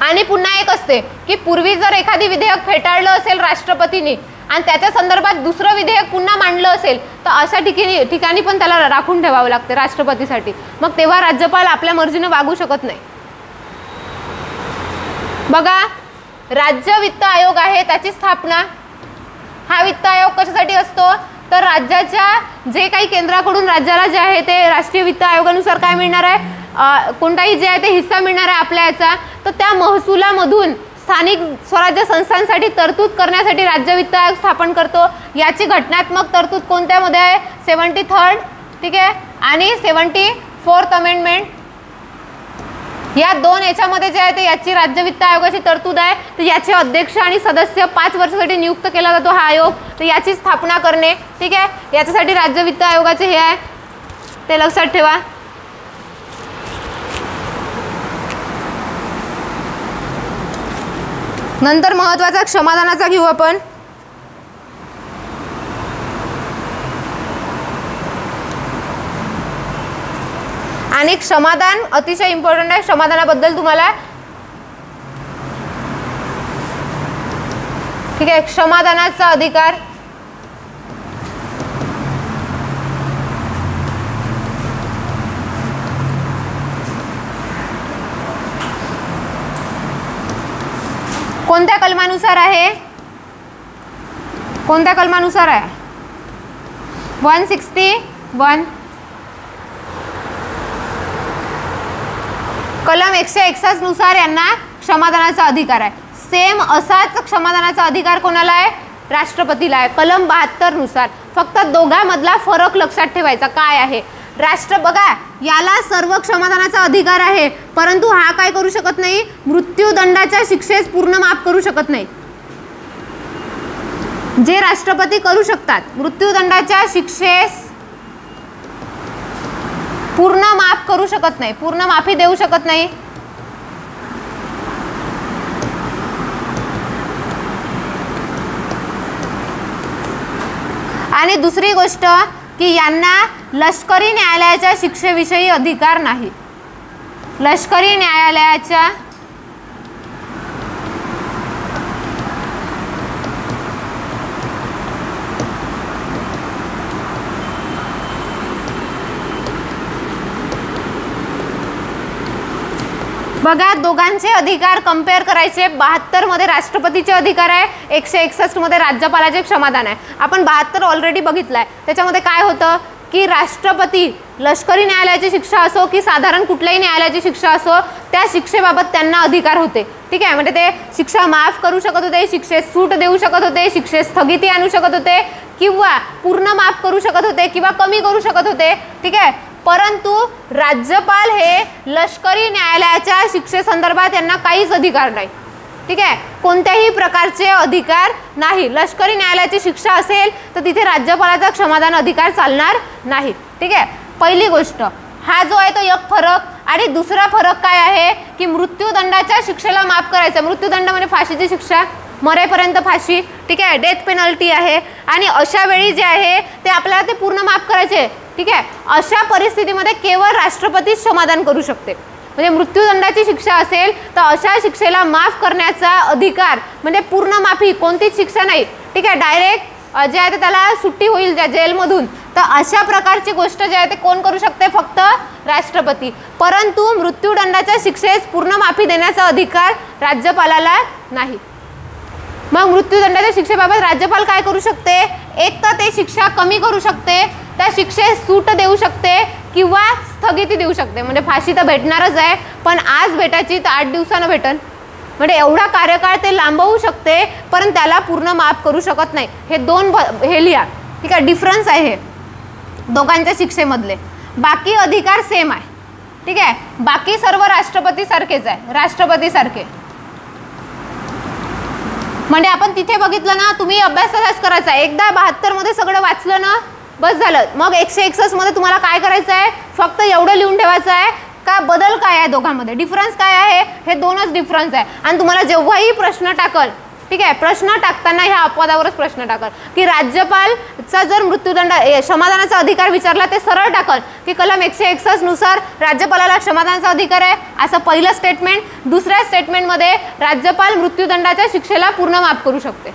आणि पुन्हा एक असते की पूर्वी जर एखादी विधेयक फेटाळलं असेल राष्ट्रपतींनी आणि त्याच्या संदर्भात दुसरं विधेयक पुन्हा मांडलं असेल तर अशा ठिकाणी पण त्याला राखून ठेवावं लागते राष्ट्रपतीसाठी. मग तेव्हा राज्यपाल आपल्या मर्जीने वागू शकत नाही. बघा राज्य वित्त आयोग आहे त्याची स्थापना. हा वित्त आयोग कशासाठी असतो तर राज्याच्या जे काही केंद्राकडून राज्याला जे आहे ते राष्ट्रीय वित्त आयोगानुसार काय मिळणार आहे कोणताही जे आहे ते हिस्सा मिळणार आहे आपल्या याचा तर त्या महसुलामधून स्थानिक स्वराज्य संस्थांसाठी तरतूद करण्यासाठी राज्य वित्त आयोग स्थापन करतो. याची घटनात्मक तरतूद कोणत्यामध्ये आहे 73rd ठीक आहे आणि 74th अमेंडमेंट या दोन याच्यामध्ये जे आहे ते याची राज्य वित्त आयोगाची तरतूद आहे. तर याचे अध्यक्ष आणि सदस्य 5 वर्षासाठी नियुक्त केला जातो हा आयोग. तर याची स्थापना करणे ठीक आहे याच्यासाठी राज्य वित्त आयोगाचे हे आहे ते लक्षात ठेवा. नंतर महत्त्वाचा क्षमादानाचा घेऊ आपण. आणि क्षमादान अतिशय इम्पॉर्टंट आहे. क्षमादानाबद्दल तुम्हाला ठीक आहे क्षमादानाचा अधिकार कोणत्या कलमानुसार आहे कोणत्या कलमानुसार आहे 161 कलम 161 नुसार यांना क्षमादानाचा अधिकार आहे. सेम असाच क्षमादानाचा अधिकार कोणाला आहे राष्ट्रपतीला आहे कलम 72 नुसार. फक्त दोघांमधला फरक लक्षात ठेवायचा काय आहे. बघा याला सर्व क्षमादानाचा अधिकार आहे परंतु हा काय करू शकत नाही मृत्यूदंडाच्या शिक्षेस पूर्ण माफ करू शकत नाही. जे राष्ट्रपती करू शकतात मृत्यूदंडाच्या शिक्षेस पूर्ण माफ करू शकत नाही पूर्ण माफी देऊ शकत नाही. आणि दुसरी गोष्ट की यांना लष्करी न्यायालयाच्या शिक्षेविषयी अधिकार नाही. लष्करी न्यायालयाच्या बघा दोघांचे अधिकार कंपेअर करायचे. 72 मध्ये राष्ट्रपतीचे अधिकार आहे 161 मध्ये राज्यपालाचे क्षमादान आहे. आपण 72 ऑलरेडी बघितलाय. त्याच्यामध्ये काय होतं की राष्ट्रपती लष्करी न्यायालयाची शिक्षा असो की साधारण कुठल्याही न्यायालयाची शिक्षा असो त्या शिक्षेबाबत त्यांना अधिकार होते. ठीक आहे म्हणजे ते शिक्षा माफ करू शकत होते शिक्षेस सूट देऊ शकत होते शिक्षेस स्थगिती आणू शकत होते किंवा पूर्ण माफ करू शकत होते किंवा कमी करू शकत होते. ठीक आहे परंतु राज्यपाल हे लष्करी न्यायालयाच्या शिक्षेसंदर्भात यांना काहीच अधिकार नाही. ठीक आहे कोणत्याही प्रकारचे अधिकार नाही. लष्करी न्यायालयाची शिक्षा असेल तर तिथे राज्यपालाचा क्षमादान अधिकार चालणार नाही. ठीक आहे पहिली गोष्ट हा जो आहे तो एक फरक. आणि दुसरा फरक काय आहे की मृत्यूदंडाच्या शिक्षेला माफ करायचं. मृत्यूदंड म्हणजे फाशीची शिक्षा मरेपर्यंत फाशी. ठीक आहे डेथ पेनल्टी आहे आणि अशा वेळी जे आहे ते आपल्याला ते पूर्ण माफ करायचे. ठीक आहे अशा परिस्थितीमध्ये केवळ राष्ट्रपतीच क्षमादान करू शकते. म्हणजे मृत्यूदंडाची शिक्षा असेल तर अशा शिक्षेला माफ करण्याचा अधिकार, म्हणजे पूर्ण माफी, कोणतीच शिक्षा नाही, ठीक आहे, डायरेक्ट जे आहे ते त्याला सुट्टी होईल त्या जेलमधून, तर अशा प्रकारची गोष्ट जे आहे ते कोण करू शकते? फक्त राष्ट्रपती. परंतु मृत्यूदंडाच्या शिक्षेस पूर्ण माफी देण्याचा अधिकार राज्यपालाला नाही. मग मृत्यूदंडाच्या शिक्षेबाबत राज्यपाल काय करू शकते? एक तर ते शिक्षा कमी करू शकते, त्या शिक्षेस सूट देऊ शकते किंवा स्थगिती देऊ शकते. म्हणजे फाशी तर भेटणारच आहे, पण आज भेटायची तर 8 दिवसानं भेटन, म्हणजे एवढा कार्यकाळ ते लांबवू शकते, पण त्याला पूर्ण माफ करू शकत नाही. हे दोन हे लिहा, ठीक आहे, डिफरन्स आहे हे दोघांच्या शिक्षेमधले. बाकी अधिकार सेम आहे, ठीक आहे, बाकी सर्व राष्ट्रपती सारखेच आहे, राष्ट्रपती सारखे. म्हणजे आपण तिथे बघितलं ना, तुम्ही अभ्यास तसाच करायचा आहे. एकदा 72 मध्ये सगळं वाचलं ना, बस झालं. मग 161 मध्ये तुम्हाला काय करायचं आहे? फक्त एवढं लिहून ठेवायचं आहे का बदल काय आहे दोघांमध्ये, डिफरन्स काय आहे, हे दोनच डिफरन्स आहे. आणि तुम्हाला जेव्हाही प्रश्न टाकल, ठीक आहे, प्रश्न टाकताना ह्या अपवादावरच प्रश्न टाकल की राज्यपालचा जर मृत्यूदंड क्षमादानाचा अधिकार विचारला, ते सरळ टाकल की कलम 161 नुसार राज्यपालाला क्षमादानाचा अधिकार आहे, असं पहिलं स्टेटमेंट. दुसऱ्या स्टेटमेंटमध्ये राज्यपाल मृत्यूदंडाच्या शिक्षेला पूर्ण माफ करू शकते.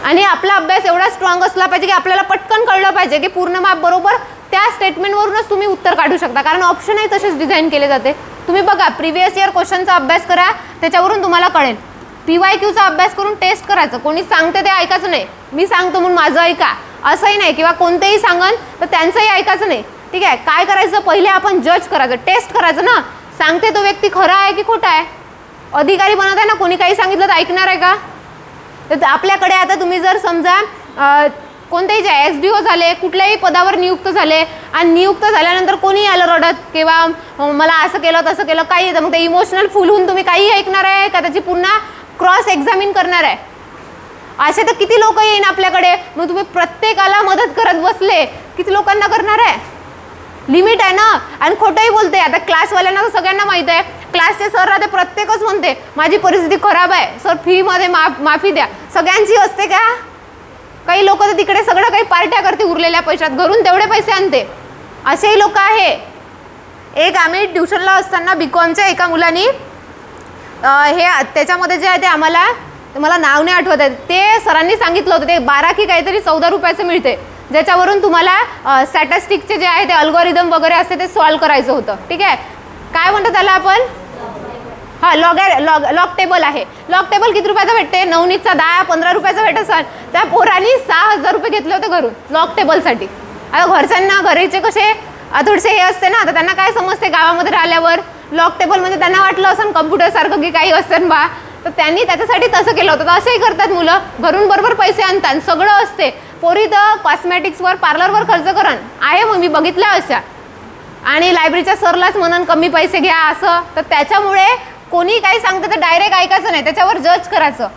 आणि आपला अभ्यास एवढा स्ट्रॉंग असला पाहिजे की आपल्याला पटकन कळलं पाहिजे की पूर्ण माफ बरोबर त्या स्टेटमेंटवरूनच तुम्ही उत्तर काढू शकता, कारण ऑप्शनही तसेच डिझाईन केले जाते. तुम्ही बघा, प्रिव्हियस इयर क्वेश्चनचा अभ्यास करा, त्याच्यावरून तुम्हाला कळेल. PYQचा अभ्यास करून टेस्ट करायचं, कोणी सांगते ते ऐकायचं नाही, मी सांगतो म्हणून माझं ऐका असंही नाही, किंवा कोणतेही सांगन तर त्यांचंही ऐकायचं नाही, ठीक आहे. काय करायचं? पहिले आपण जज करायचं, टेस्ट करायचं ना, सांगते तो व्यक्ती खरा आहे की खोटा आहे. अधिकारी बनत आहे ना, कोणी काही सांगितलं तर ऐकणार आहे का? तर आपल्याकडे आता तुम्ही जर समजा कोणतेही जे SDO झाले, कुठल्याही पदावर नियुक्त झाले, आणि नियुक्त झाल्यानंतर कोणी आलं रडत किंवा मला असं केलं तसं केलं काही येतं, मग ते इमोशनल फुल होऊन तुम्ही काही ऐकणार आहे का? त्याची पुन्हा क्रॉस एक्झामिन करणार आहे? असे तर किती लोक येईन आपल्याकडे, मग तुम्ही प्रत्येकाला मदत करत बसले, किती लोकांना करणार आहे? लिमिट आहे ना. आणि खोटंही बोलते. आता क्लासवाल्यांना तर सगळ्यांना माहीत आहे, क्लासचे सर राहते, प्रत्येकच म्हणते माझी परिस्थिती खराब आहे सर, फीमध्ये माफी द्या. सगळ्यांची असते का? काही लोक तर तिकडे सगळं काही पार्ट्या करते उरलेल्या पैशात, घरून तेवढे पैसे आणते, असेही लोक आहे. एक आम्ही ट्युशनला असताना BComच्या एका मुलांनी हे त्याच्यामध्ये जे आहे ते आम्हाला, मला नाव नाही आठवत आहे, ते सरांनी सांगितलं होतं ते 12 की काहीतरी 14 रुपयाचं मिळते, ज्याच्यावरून तुम्हाला स्टॅटिस्टिक्सचे जे आहे ते अल्गोरिदम वगैरे असते ते सॉल्व करायचं होतं, ठीक आहे. काय म्हणतो त्याला आपण? हां, लॉग टेबल आहे. लॉग टेबल किती रुपयाचा भेटते? नवनीतचा 10-15 रुपयाचा भेटत असाल. त्या पोरांनी 6000 रुपये घेतले होते घरून लॉग टेबलसाठी. आता घरच्यांना, घरीचे कसे थोडेसे हे असते ना, तर त्यांना काय समजते गावामध्ये राहिल्यावर, लॉग टेबल म्हणजे त्यांना वाटलं असं कम्प्युटरसारखं की काही असतं बा, तर त्यांनी त्याच्यासाठी तसं केलं होतं. तर असंही करतात मुलं, घरून बरोबर पैसे आणतात, सगळं असते. पोरी तर कॉस्मॅटिक्सवर, पार्लरवर खर्च करण आहे, मग मी बघितलं अशा. आणि लायब्ररीच्या सरलाच म्हणून कमी पैसे घ्या असं, तर त्याच्यामुळे कोणी काही सांगतं तर डायरेक्ट ऐकायचं नाही, त्याच्यावर जज करायचं,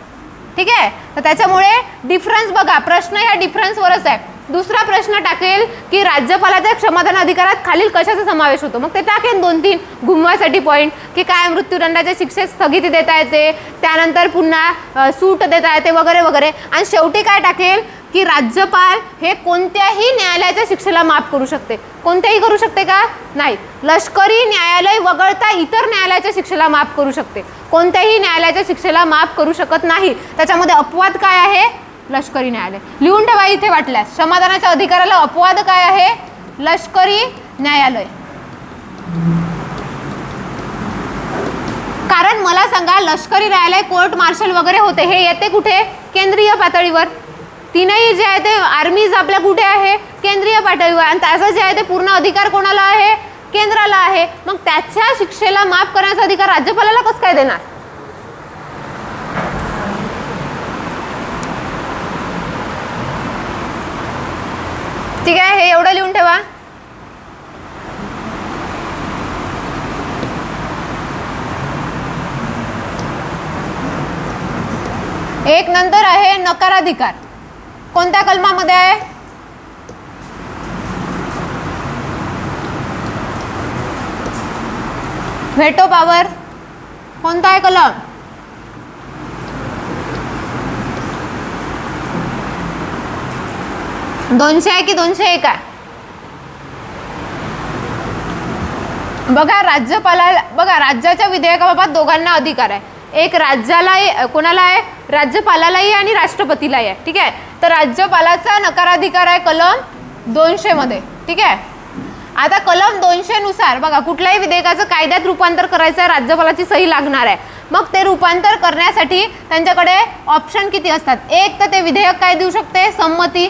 ठीक आहे. तर त्याच्यामुळे डिफरन्स बघा, प्रश्न ह्या डिफरन्सवरच आहे. दुसरा प्रश्न टाकेल की राज्यपालाच्या क्षमादान अधिकारात खालील कशाचा समावेश होतो, मग ते टाकेल 2-3 घुमवासाठी पॉईंट की काय मृत्यूदंडाच्या शिक्षेस स्थगिती देता येते, त्यानंतर पुन्हा सूट देता येते वगैरे वगैरे. आणि शेवटी काय टाकेल की राज्यपाल हे कोणत्याही न्यायालयाच्या शिक्षेला माफ करू शकते. कोणत्याही करू शकते का? नाही. लष्करी न्यायालय वगळता इतर न्यायालयाच्या शिक्षेला माफ करू शकते, कोणत्याही न्यायालयाच्या शिक्षेला माफ करू शकत नाही. त्याच्यामध्ये अपवाद काय आहे? लष्करी न्यायालय. लिहून ठेवा इथे वाटल्यास, क्षमादानाच्या अधिकाराला अपवाद काय आहे? लष्करी न्यायालय. कारण मला सांगा, लष्करी न्यायालय, कोर्ट मार्शल वगैरे होते, हे येते कुठे? केंद्रीय पातळीवर. तीनही जे आहे ते आर्मीज आपल्या कुठे आहे? केंद्रीय पातळीवर. आणि त्याचं जे आहे ते पूर्ण अधिकार कोणाला आहे? केंद्राला आहे. मग त्याच्या शिक्षेला माफ करण्याचा अधिकार राज्यपालाला कसं काय देणार? ठीक आहे, हे एवढं लिहून ठेवा. एक नंतर आहे नकाराधिकार. कोणत्या कलमामध्ये आहे? Veto power. कोणता आहे कलम? 200 आहे की 201 आहे? बघा राज्यपालाला, बघा राज्याच्या विधेयकाबाबत दोघांना अधिकार आहे, एक राज्याला कोणाला आहे, राज्यपालालाही आणि राष्ट्रपतीलाही आहे, ठीक आहे. तर राज्यपालाचा नकाराधिकार आहे कलम 200 मध्ये, ठीक आहे. आता कलम 200 नुसार बघा कुठल्याही विधेयकाचं कायद्यात रूपांतर करायचं आहे, राज्यपालाची सही लागणार आहे. मग ते रूपांतर करण्यासाठी त्यांच्याकडे ऑप्शन किती असतात, एक तर ते विधेयक काय देऊ शकते, संमती,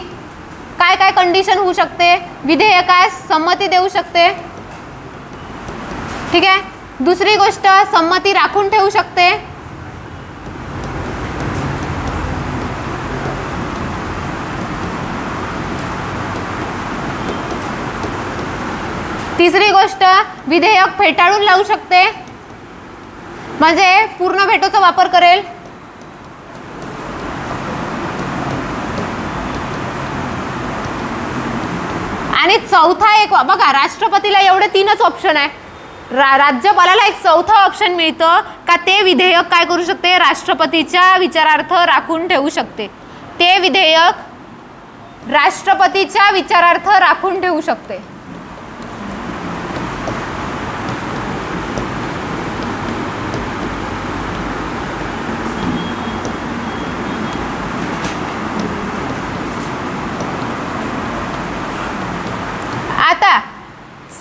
काय काय कंडिशन होऊ शकते, विधेयकास संमती देऊ शकते, ठीक आहे. दुसरी गोष्ट संमती राखून ठेवू शकते, तिसरी गोष्ट विधेयक फेटाळून लावू शकते, म्हणजे पूर्ण व्हेटोचा वापर करेल, आणि चौथा एक बघा राष्ट्रपतीला एवढे 3च ऑप्शन आहे, राज्यपालाला एक चौथा ऑप्शन मिळतं का ते विधेयक काय करू शकते, राष्ट्रपतीच्या विचारार्थ राखून ठेवू शकते, ते विधेयक राष्ट्रपतीच्या विचारार्थ राखून ठेवू शकते. आता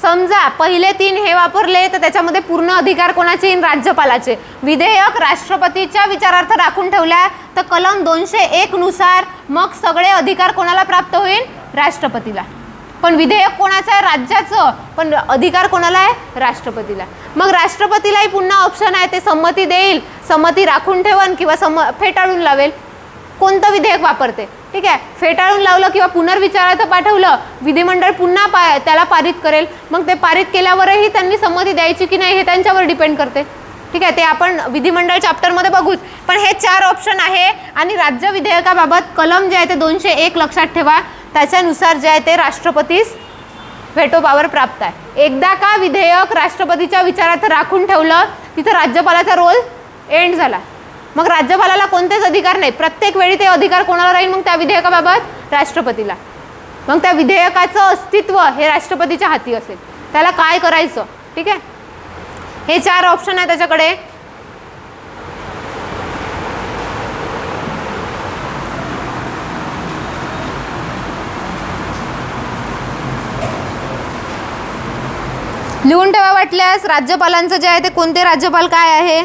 समजा पहिले 3 हे वापरले तर त्याच्यामध्ये पूर्ण अधिकार कोणाचे येईल, राज्यपालाचे. विधेयक राष्ट्रपतीच्या विचारार्थ राखून ठेवल्या तर कलम 201 नुसार मग सगळे अधिकार कोणाला प्राप्त होईल, राष्ट्रपतीला. पण विधेयक कोणाचं आहे, राज्याचं, पण अधिकार कोणाला आहे, राष्ट्रपतीला. मग राष्ट्रपतीलाही पुन्हा ऑप्शन आहे, ते संमती देईल, संमती राखून ठेवन किंवा फेटाळून लावेल, कोणतं विधेयक वापरते, ठीक आहे. फेटाळून लावलं किंवा पुनर्विचारार्थ पाठवलं, विधिमंडळ पुन्हा त्याला पारित करेल, मग ते पारित केल्यावरही त्यांनी संमती द्यायची की नाही हे त्यांच्यावर डिपेंड करते, ठीक आहे. ते आपण विधिमंडळ चॅप्टरमध्ये बघूच. पण हे 4 ऑप्शन आहे आणि राज्य विधेयकाबाबत कलम जे आहे ते 201 लक्षात ठेवा, त्याच्यानुसार जे आहे ते राष्ट्रपतीस व्हेटो पॉवर प्राप्त आहे. एकदा का विधेयक राष्ट्रपतीच्या विचारार्थ राखून ठेवलं तिथं राज्यपालाचा रोल एंड झाला, मग राज्यपालाला कोणतेच अधिकार नाही, प्रत्येक वेळी ते अधिकार कोणाला राहील, मग त्या विधेयकाबाबत राष्ट्रपतीला. मग त्या विधेयकाचं अस्तित्व हे राष्ट्रपतीच्या हाती असेल, त्याला काय करायचं, ठीक आहे. हे 4 ऑप्शन आहे त्याच्याकडे. लिहून ठेवा वाटल्यास राज्यपालांचं जे आहे ते कोणते राज्यपाल काय आहे.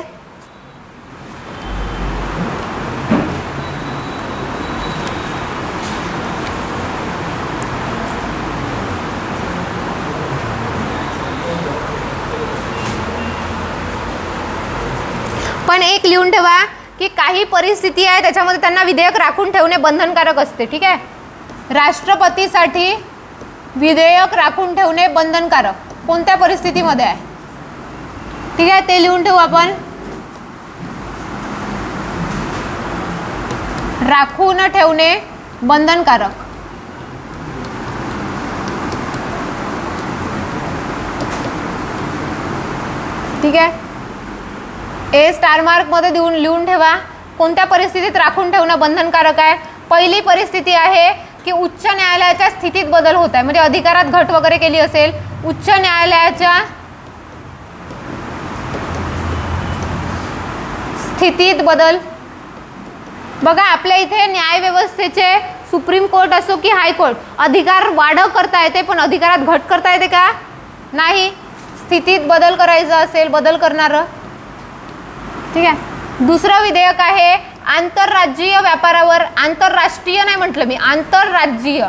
पण एक लिहून ठेवा की काही परिस्थिती आहे त्याच्यामध्ये त्यांना विधेयक राखून ठेवणे बंधनकारक असते, ठीक आहे. राष्ट्रपतीसाठी विधेयक राखून ठेवणे बंधनकारक कोणत्या परिस्थितीमध्ये आहे, ठीक आहे, ते लिहून ठेवू आपण. राखून ठेवणे बंधनकारक, ठीक आहे. ए स्टार मार्क मध्ये देऊन लिहून ठेवा कोणत्या परिस्थितीत राखून ठेवणं बंधनकारक आहे. पहिली परिस्थिती आहे की उच्च न्यायालयाच्या स्थितीत बदल होत आहे, म्हणजे अधिकारात घट वगैरे केली असेल, उच्च न्यायालयाच्या स्थितीत बदल. बघा आपल्या इथे न्यायव्यवस्थेचे सुप्रीम कोर्ट असो की हायकोर्ट अधिकार वाढ करता येते, पण अधिकारात घट करता येते का, नाही. स्थितीत बदल करायचा असेल बदल करणारं, ठीक आहे. दुसरं विधेयक आहे आंतरराज्यीय व्यापारावर, आंतरराष्ट्रीय नाही म्हटलं मी, आंतरराज्यीय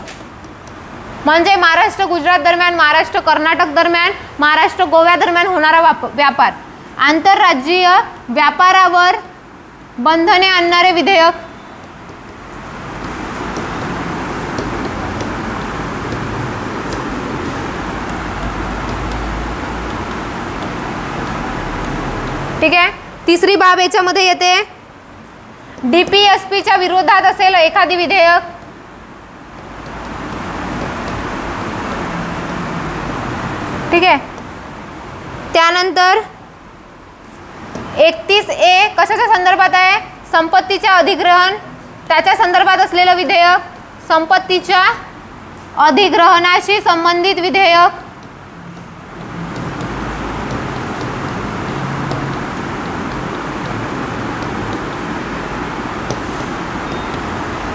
म्हणजे महाराष्ट्र गुजरात दरम्यान, महाराष्ट्र कर्नाटक दरम्यान, महाराष्ट्र गोव्या दरम्यान होणारा व्यापार. आंतरराज्यीय व्यापारावर बंधने आणणारे विधेयक. ठीक आहे. तिसरी बाब याच्यामध्ये येते DPSPच्या विरोधात असेल एखादी विधेयक, ठीक आहे. त्यानंतर 31A कशाच्या संदर्भात आहे, संपत्तीच्या अधिग्रहण, त्याच्या संदर्भात असलेलं विधेयक, संपत्तीच्या अधिग्रहणाशी संबंधित विधेयक.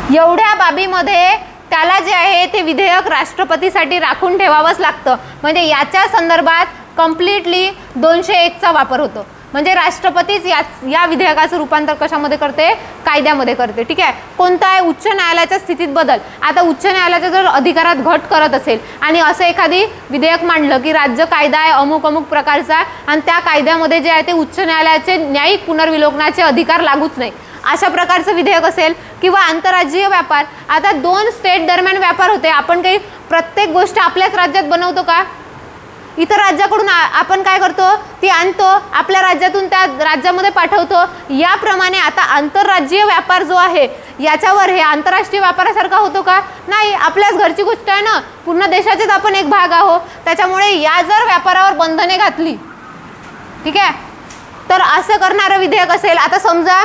एवढ्या बाबीमध्ये त्याला जे आहे ते विधेयक राष्ट्रपतीसाठी राखून ठेवावंच लागतं. म्हणजे याच्या संदर्भात कम्प्लिटली 201चा वापर होतो. म्हणजे राष्ट्रपतीच या विधेयकाचं रूपांतर कशामध्ये करते, कायद्यामध्ये करते. ठीक आहे. कोणता आहे, उच्च न्यायालयाच्या स्थितीत बदल. आता उच्च न्यायालयाच्या जर अधिकारात घट करत असेल आणि असं एखादी विधेयक मांडलं की राज्य कायदा आहे अमुक अमुक प्रकारचा आणि त्या कायद्यामध्ये जे आहे ते उच्च न्यायालयाचे न्यायिक पुनर्विलोकनाचे अधिकार लागूच नाही, अशा प्रकारचं विधेयक असेल. किंवा आंतरराज्यीय व्यापार. आता 2 स्टेट दरम्यान व्यापार होते, आपण काही प्रत्येक गोष्ट आपल्याच राज्यात बनवतो का, इतर राज्याकडून आपण काय करतो, ती आणतो आपल्या राज्यातून त्या राज्यामध्ये पाठवतो. याप्रमाणे आता आंतरराज्यीय व्यापार जो आहे याच्यावर हे आंतरराष्ट्रीय व्यापारासारखा होतो का, नाही, आपल्याच घरची गोष्ट आहे ना, पूर्ण देशाचेच आपण एक भाग आहोत. त्याच्यामुळे या जर व्यापारावर बंधने घातली, ठीक आहे, तर असं करणारं विधेयक असेल. आता समजा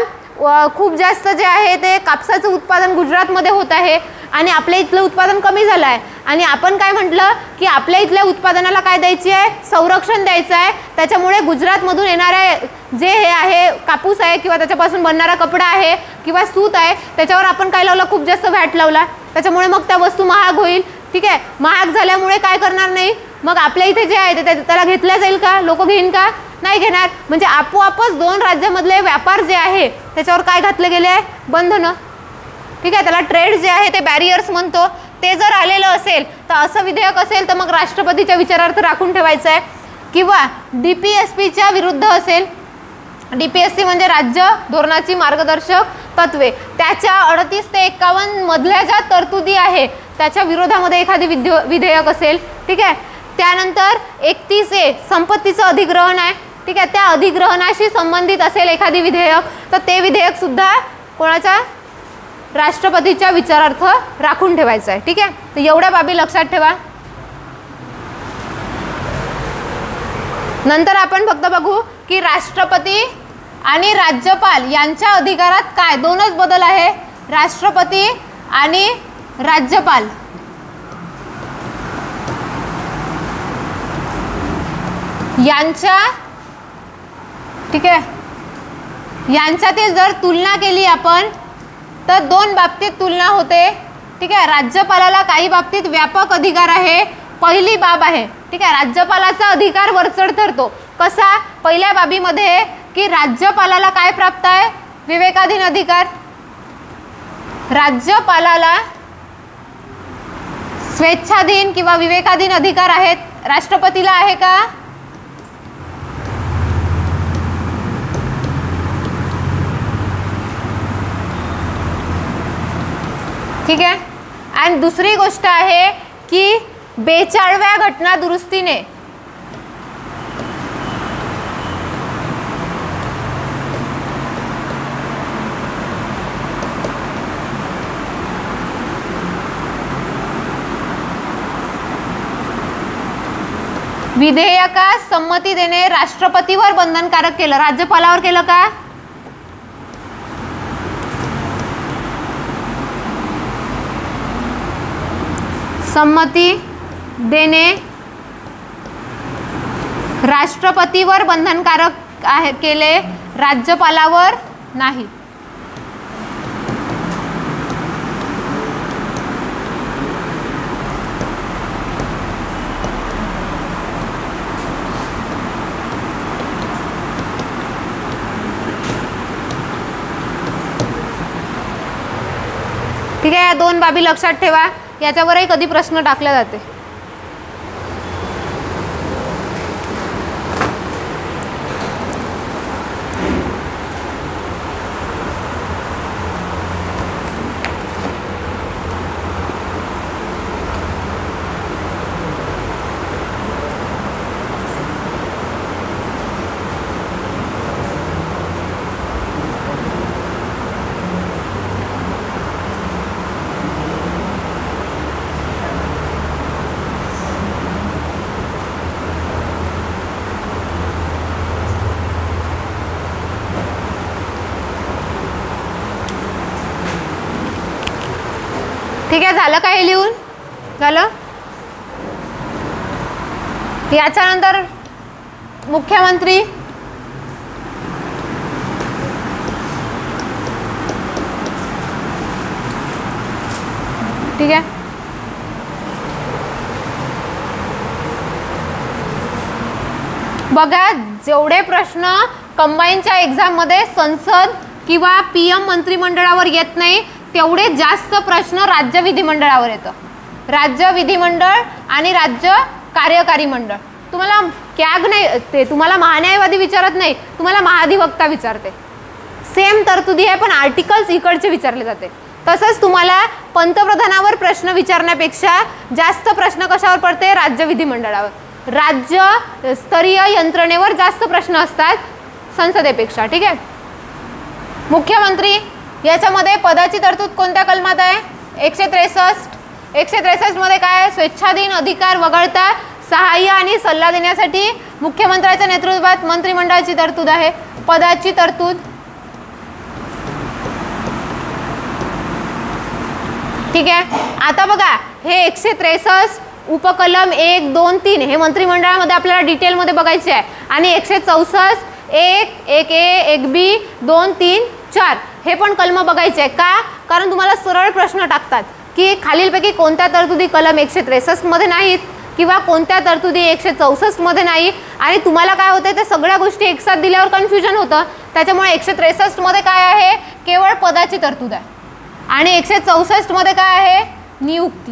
खूप जास्त जे आहे ते कापसाचं उत्पादन गुजरातमध्ये होत आहे आणि आपल्या इथलं उत्पादन कमी झालं आहे आणि आपण काय म्हटलं की आपल्या इथल्या उत्पादनाला काय द्यायची आहे, संरक्षण द्यायचं आहे. त्याच्यामुळे गुजरातमधून येणारे जे हे आहे कापूस आहे किंवा त्याच्यापासून बनणारा कपडा आहे किंवा सूत आहे त्याच्यावर आपण काय लावलं, खूप जास्त व्हॅट लावला. त्याच्यामुळे मग त्या वस्तू महाग होईल. ठीक आहे. महाग झाल्यामुळे काय करणार नाही, मग आपल्या इथे जे आहे ते त्याला घेतल्या जाईल का, लोक घेईन का, नाही घेणार. म्हणजे आपोआपच 2 राज्यामधले व्यापार जे आहे त्याच्यावर काय घातले गेले आहे, बंधनं. ठीक आहे. त्याला ट्रेड जे आहे ते बॅरियर्स म्हणतो. ते जर आलेलं असेल तर असं विधेयक असेल तर मग राष्ट्रपतीच्या विचारार्थ राखून ठेवायचं आहे. किंवा DPSPच्या विरुद्ध असेल, DPSC म्हणजे राज्य धोरणाची मार्गदर्शक तत्वे, त्याच्या 38 ते 51 मधल्या ज्या तरतुदी आहे त्याच्या विरोधामध्ये एखादी विधेयक असेल. ठीक आहे. त्यानंतर 31A संपत्तीचं अधिग्रहण आहे. ठीक आहे. त्या अधिग्रहणाशी संबंधित असेल एखादी विधेयक तर ते विधेयक सुद्धा कोणाच्या, राष्ट्रपतीच्या विचारार्थ राखून ठेवायचं आहे. ठीक आहे. तर एवढ्या बाबी लक्षात ठेवा. नंतर आपण फक्त बघू की राष्ट्रपती आणि राज्यपाल यांच्या अधिकारात काय 2च बदल आहे, राष्ट्रपती आणि राज्यपाल. यांच्या, ठीक आहे, यांच्यातील जर तुलना केली आपण तर 2 बाबतीत तुलना होते. ठीक आहे. राज्यपालाला काही बाबतीत व्यापक अधिकार आहे. पहिली बाब आहे, ठीक आहे, राज्यपालाचा अधिकार वरचढ ठरतो. कसा, पहिल्या बाबीमध्ये की राज्यपालाला काय प्राप्त आहे, विवेकाधीन अधिकार. राज्यपालाला स्वेच्छाधीन किंवा विवेकाधीन अधिकार आहेत. राष्ट्रपतीला आहे का, ठीक आहे. आणि दुसरी गोष्ट आहे की 42व्या घटना दुरुस्तीने विधेयकास संमती देणे राष्ट्रपतीवर बंधनकारक केलं, राज्यपालावर केलं का, संमती देणे राष्ट्रपतीवर बंधनकारक आहे केले, राज्यपालावर नाही. ठीक आहे. या 2 बाबी लक्षात ठेवा. याच्यावरही कधी प्रश्न टाकले जाते. ठीक आहे. झालं का हे लिहून, झालं. याच्यानंतर मुख्यमंत्री, ठीक आहे. बघा जेवढे प्रश्न कंबाईनच्या एक्झाममध्ये संसद किंवा PM मंत्रिमंडळावर येत नाही तेवढे जास्त प्रश्न राज्य विधिमंडळावर येतं. राज्य विधिमंडळ आणि राज्य कार्यकारी मंडळ. तुम्हाला कॅग नाही, ते तुम्हाला महान्यायवादी विचारत नाही, तुम्हाला महाधिवक्ता विचारते. सेम तरतुदी आहे पण आर्टिकल्स इकडचे विचारले जाते. तसंच तुम्हाला पंतप्रधानावर प्रश्न विचारण्यापेक्षा जास्त प्रश्न कशावर पडते? राज्य विधिमंडळावर. राज्य स्तरीय यंत्रणेवर जास्त प्रश्न असतात संसदेपेक्षा. ठीक आहे. मुख्यमंत्री याच्यामध्ये पदाची तरतूद कोणत्या कलमात आहे? 163. 163 मध्ये काय? स्वेच्छाधीन अधिकार वगळता सहाय्य आणि सल्ला देण्यासाठी मुख्यमंत्र्याच्या नेतृत्वात मंत्रिमंडळाची तरतूद आहे. पदाची तरतूद. ठीक आहे. आता बघा हे 163 उपकलम 1, 2, 3 हे मंत्रिमंडळामध्ये आपल्याला डिटेलमध्ये बघायचे आहे. आणि 164 1, 1A, 1B, 2, 3, 4 हे पण कलम बघायचे आहे. का? कारण तुम्हाला सरळ प्रश्न टाकतात की खालीलपैकी कोणत्या तरतुदी कलम 163 मध्ये नाहीत किंवा कोणत्या तरतुदी 164 मध्ये नाही. आणि तुम्हाला काय होतं ते सगळ्या गोष्टी एकसाथ दिल्यावर कन्फ्युजन होतं. त्याच्यामुळे 163 मध्ये काय आहे? केवळ पदाची तरतूद आहे. आणि 164 मध्ये काय आहे? नियुक्ती.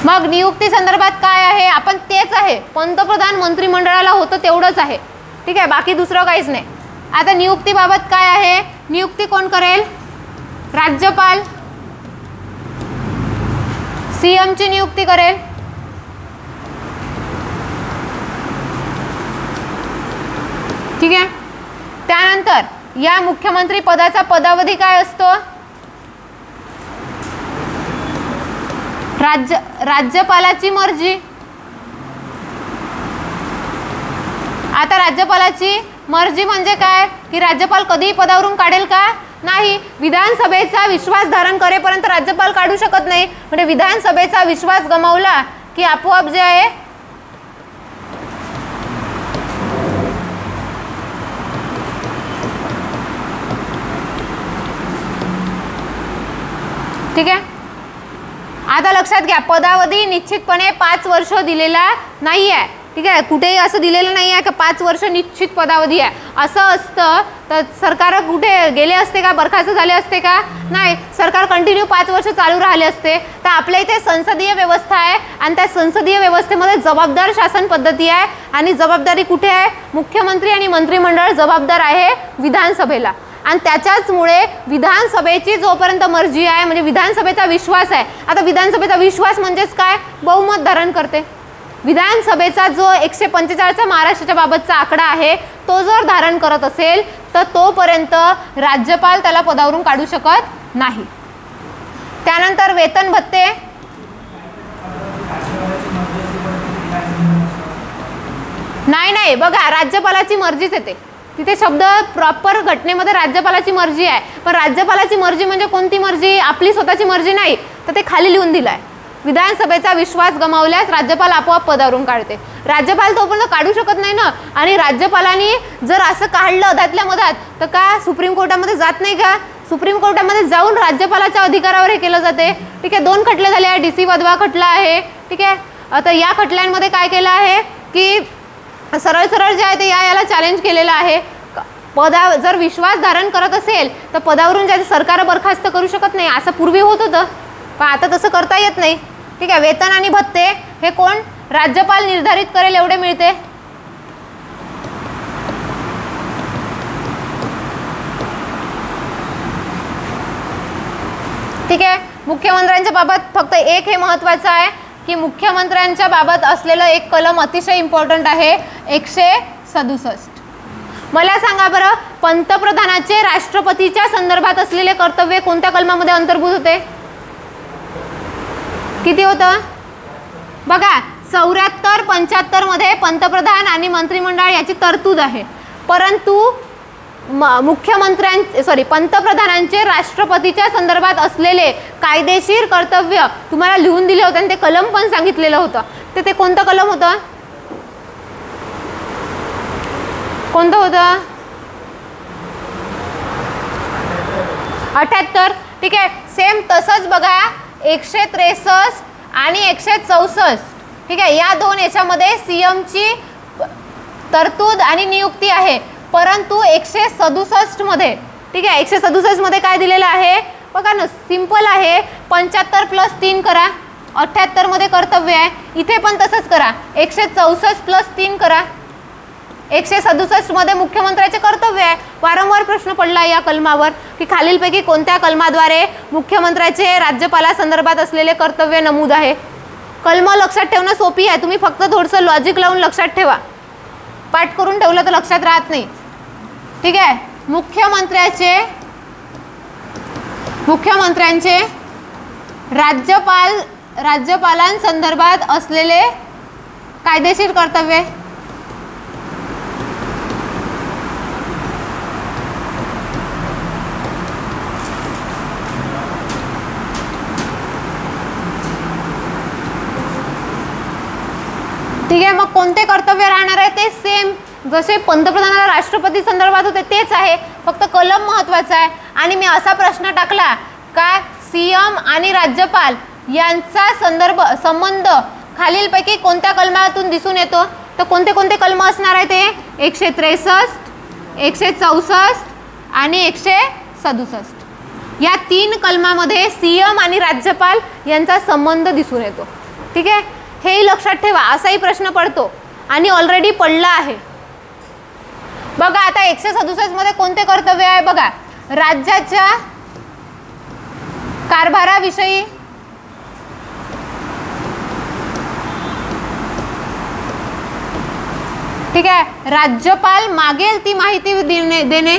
मग नियुक्ती संदर्भात काय आहे? आपण तेच आहे पंतप्रधान मंत्रिमंडळाला होतं तेवढंच आहे. ठीक आहे. बाकी दुसरं काहीच नाही. आता नियुक्तीबाबत काय आहे? नियुक्ती कोण करेल? राज्यपाल. CM ची नियुक्ती करेल. ठीक आहे. त्यानंतर या मुख्यमंत्री पदाचा पदावधी काय असतो? राज्यपालाची मर्जी. आता राज्यपालाची मर्जी म्हणजे काय? की राज्यपाल कधीही पदावरून काढेल का? नाही. विधानसभेचा विश्वास धारण करेपर्यंत राज्यपाल काढू शकत नाही. म्हणजे विधानसभेचा विश्वास गमावला की आपोआप जे आहे ठीक आहे. आता लक्षात घ्या पदावधी निश्चितपणे 5 वर्ष दिलेला नाही आहे. ठीक आहे. कुठेही असं दिलेलं नाही आहे की 5 वर्ष निश्चित पदावधी आहे. असं असतं तर सरकार कुठे गेले असते का? बरखास्त झाले असते का? नाही. सरकार कंटिन्यू 5 वर्ष चालू राहिले असते. तर आपल्या इथे संसदीय व्यवस्था आहे आणि त्या संसदीय व्यवस्थेमध्ये जबाबदार शासन पद्धती आहे. आणि जबाबदारी कुठे आहे? मुख्यमंत्री आणि मंत्रिमंडळ जबाबदार आहे विधानसभेला. आणि त्याच्याचमुळे विधानसभेची जोपर्यंत मर्जी आहे म्हणजे विधानसभेचा विश्वास आहे. आता विधानसभेचा विश्वास म्हणजेच काय? बहुमत धारण करते. विधानसभेचा जो 145चा महाराष्ट्राच्या बाबतचा आकडा आहे तो जर धारण करत असेल तर तोपर्यंत राज्यपाल त्याला पदावरून काढू शकत नाही. त्यानंतर वेतन भत्ते. नाही बघा राज्यपालाची मर्जीच येते तिथे. शब्द प्रॉपर घटनेमध्ये राज्यपालाची मर्जी आहे. पण राज्यपालाची मर्जी म्हणजे कोणती मर्जी? आपली स्वतःची मर्जी नाही. तर ते खाली लिहून दिलं आहे. विधानसभेचा विश्वास गमावल्यास राज्यपाल आपोआप पदावरून काढते. राज्यपाल तोपर्यंत काढू शकत नाही ना. आणि राज्यपालांनी जर असं काढलं अधातल्या मधात तर का सुप्रीम कोर्टामध्ये जात नाही का? सुप्रीम कोर्टामध्ये जाऊन राज्यपालाच्या अधिकारावर हे केलं जाते. ठीक आहे. 2 खटले झाले आहे. DC वधवा खटला आहे. ठीक आहे. आता या खटल्यांमध्ये काय केलं आहे की सरळ जे आहे ते याला चॅलेंज केलेलं आहे. जर विश्वास धारण करत असेल तर पदावरून ज्या सरकार बरखास्त करू शकत नाही. असं पूर्वी होत होतं पण आता तसं करता येत नाही. ठीक आहे. वेतन आणि भत्ते हे कोण? राज्यपाल निर्धारित करेल एवढे मिळते. ठीक आहे. मुख्यमंत्र्यांच्या बाबत फक्त एक हे महत्त्वाचं आहे की मुख्यमंत्र्यांच्या बाबत असलेलं एक कलम अतिशय इम्पॉर्टंट आहे 167. मला सांगा बरं पंतप्रधानाचे राष्ट्रपतीच्या संदर्भात असलेले कर्तव्य कोणत्या कलमामध्ये अंतर्भूत होते? किती होतं? बघा 74, 75 मध्ये पंतप्रधान आणि मंत्रिमंडळ याची तरतूद आहे. परंतु पंतप्रधानांचे राष्ट्रपतीच्या संदर्भात असलेले कायदेशीर कर्तव्य तुम्हाला लिहून दिले होते आणि ते कलम पण सांगितलेलं होतं. तर ते कोणतं कलम होतं? कोणतं होतं? 78. ठीक आहे. सेम तसंच बघा 163 आणि 164, ठीक आहे, या दोन याच्यामध्ये सीएमची तरतूद आणि नियुक्ती आहे. परंतु 167 मध्ये, ठीक आहे, 167 मध्ये काय दिलेलं आहे बघा ना, सिंपल आहे. 75 + 3 करा, 78 मध्ये कर्तव्य आहे. इथे पण तसंच करा, 164 + 3 करा. 167 मध्ये मुख्यमंत्र्याचे कर्तव्य आहे. वारंवार प्रश्न पडला या कलमावर की खालीलपैकी कोणत्या कलमाद्वारे मुख्यमंत्र्याचे राज्यपालासंदर्भात असलेले कर्तव्य नमूद आहे. कलम लक्षात ठेवणं सोपी आहे, तुम्ही फक्त थोडंसं लॉजिक लावून लक्षात ठेवा. पाठ करून ठेवलं तर लक्षात राहत नाही, ठीक आहे. मुख्यमंत्र्यांचे राज्यपालांसंदर्भात असलेले कायदेशीर कर्तव्य. ठीक आहे, मग कोणते कर्तव्य राहणार आहे ते सेम जसे पंतप्रधानाला राष्ट्रपती संदर्भात होते तेच आहे, फक्त कलम महत्त्वाचा आहे. आणि मी असा प्रश्न टाकला का सीएम आणि राज्यपाल यांचा संबंध खालीलपैकी कोणत्या कलमातून दिसून येतो, तर कोणते कोणते कलम असणार आहे ते 163, 164 आणि 167. या 3 कलमामध्ये सीएम आणि राज्यपाल यांचा संबंध दिसून येतो. ठीक आहे, हेही लक्षात ठेवा, असाही प्रश्न पडतो आणि ऑलरेडी पडला आहे. बघा आता 167 मध्ये कोणते कर्तव्य आहे बघा, राज्याच्या कारभाराविषयी ठीक आहे, राज्यपाल मागेल ती माहिती देणे.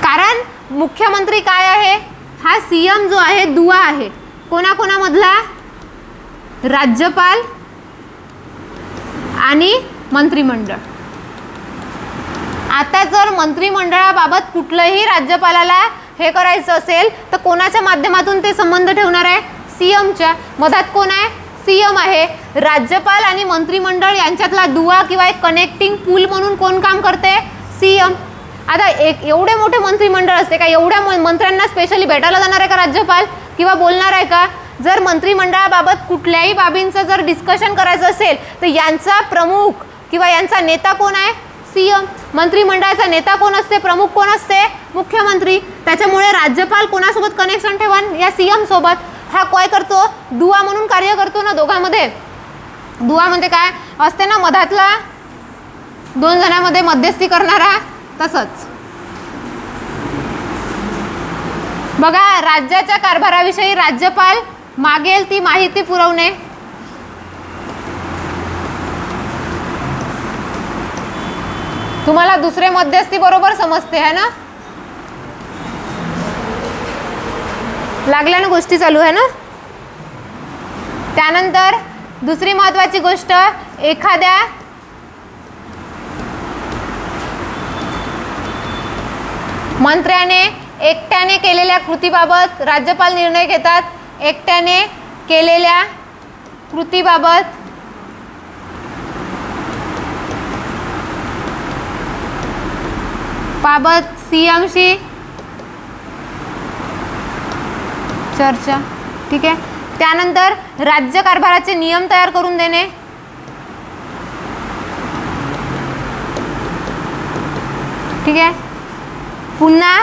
कारण मुख्यमंत्री काय आहे, हा सीएम जो आहे दुवा आहे कोणाकोणामधला, राज्यपाल आणि मंत्रिमंडळ. आता जर मंत्रिमंडळाबाबत कुठलंही राज्यपालाला हे करायचं असेल तर कोणाच्या माध्यमातून ते संबंध ठेवणार आहे, सीएमच्या. मधात कोण आहे, सीएम आहे. राज्यपाल आणि मंत्रिमंडळ यांच्यातला दुवा किंवा एक कनेक्टिंग पूल म्हणून कोण काम करते, सीएम. आता एवढे मोठे मंत्रिमंडळ असते का, एवढ्या मंत्र्यांना स्पेशली भेटायला जाणार आहे का राज्यपाल किंवा बोलणार आहे का. जर मंत्रिमंडळाबाबत कुठल्याही बाबींचं जर डिस्कशन करायचं असेल तर यांचा प्रमुख किंवा यांचा नेता कोण आहे, सीएम. मंत्रिमंडळाचा नेता कोण असते, प्रमुख कोण असते, मुख्यमंत्री. त्याच्यामुळे राज्यपाल कोणासोबत कनेक्शन ठेवा, या सीएम सोबत. हा काय करतो, दुवा म्हणून कार्य करतो ना दोघांमध्ये. दुवा म्हणजे काय असते ना, मधातला 2 जणांमध्ये मध्यस्थी करणारा, तसंच. बघा राज्याच्या कारभाराविषयी राज्यपाल मागेल ती माहिती पुरवणे. तुम्हाला दुसरे मध्यस्थी बरोबर समजते है ना, लागल्या ना गोष्टी चालू आहे ना. त्यानंतर दुसरी महत्त्वाची गोष्ट, एखाद्या मंत्र्याने एकट्याने केलेल्या कृतीबाबत राज्यपाल निर्णय घेतात. एकट्याने केलेल्या कृतीबाबत सीएमशी चर्चा. ठीक आहे, त्यानंतर राज्य कारभाराचे नियम तयार करून देणे. ठीक आहे, पुन्हा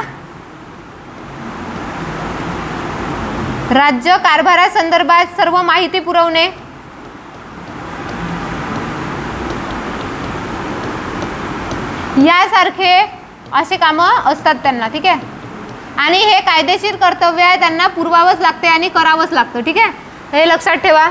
राज्य कारभारासंदर्भात सर्व माहिती पुरवणे. यासारखे असे कामं असतात त्यांना. ठीक आहे, आणि हे कायदेशीर कर्तव्य आहे, त्यांना पुरवावंच लागते आणि करावंच लागतं. ठीक आहे, हे लक्षात ठेवा.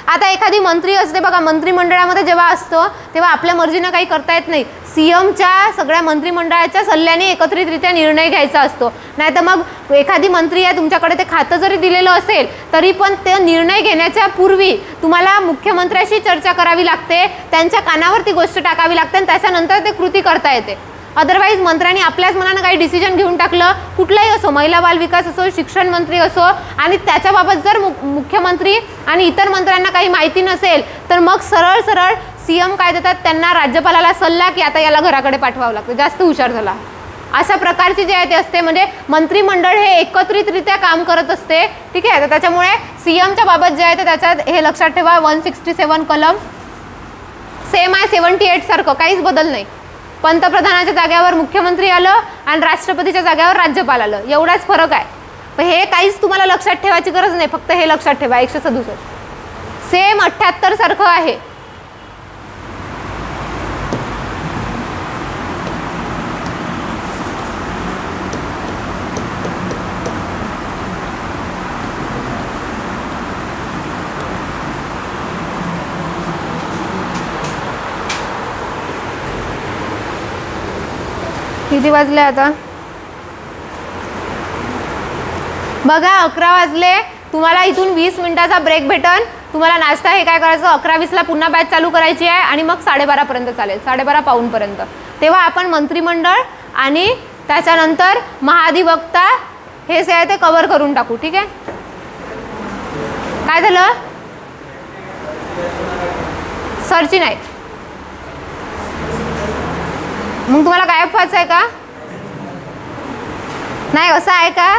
आता एखादी मंत्री असते बघा, मंत्रिमंडळामध्ये जेव्हा असतो तेव्हा आपल्या मर्जीनं काही करता येत नाही. सीएमच्या सगळ्या मंत्रिमंडळाच्या सल्ल्याने एकत्रितरित्या निर्णय घ्यायचा असतो. नाहीतर मग एखादी मंत्री आहे, तुमच्याकडे ते खातं जरी दिलेलं असेल तरी पण ते निर्णय घेण्याच्या पूर्वी तुम्हाला मुख्यमंत्र्याशी चर्चा करावी लागते, त्यांच्या कानावर ती गोष्ट टाकावी लागते आणि त्याच्यानंतर ते कृती करता येते. अदरवाईज मंत्र्यांनी आपल्याच मनानं काही डिसिजन घेऊन टाकलं, कुठलाही असो, महिला बाल विकास असो, शिक्षण मंत्री असो, आणि त्याच्याबाबत जर मुख्यमंत्री आणि इतर मंत्र्यांना काही माहिती नसेल तर मग सरळ सरळ सीएम काय देतात त्यांना, राज्यपालाला सल्ला की आता याला घराकडे पाठवावं लागतं, जास्त हुशार झाला. अशा प्रकारची जे आहे ते असते. म्हणजे मंत्रिमंडळ हे एकत्रितरित्या काम करत असते. ठीक आहे, तर त्याच्यामुळे सीएमच्या बाबत जे आहे ते त्याच्यात हे लक्षात ठेवा. 167 कलम सेम आहे 78 सारखं, काहीच बदल नाही. पंतप्रधानाच्या जागेवर मुख्यमंत्री आलं आणि राष्ट्रपतीच्या जागेवर राज्यपाल आलं, एवढाच फरक आहे. पण हे काहीच तुम्हाला लक्षात ठेवायची गरज नाही, फक्त हे लक्षात ठेवा 167 सेम 78 सारखं आहे. किती वाजले आता बघा? 11 वाजले. तुम्हाला इथून 20 मिनिटाचा ब्रेक भेटन. तुम्हाला नाश्ता हे काय करायचं, 11:20ला पुन्हा बॅच चालू करायची आहे आणि मग 12:30 पर्यंत चालेल, 12:30 पाऊण पर्यंत. तेव्हा आपण मंत्रिमंडळ आणि त्याच्यानंतर महाधिवक्ता हे जे आहे ते कव्हर करून टाकू. ठीक आहे, काय झालं? सरची नाही मग तुम्हाला गायब व्हायचं आहे का? नाही, असं आहे का?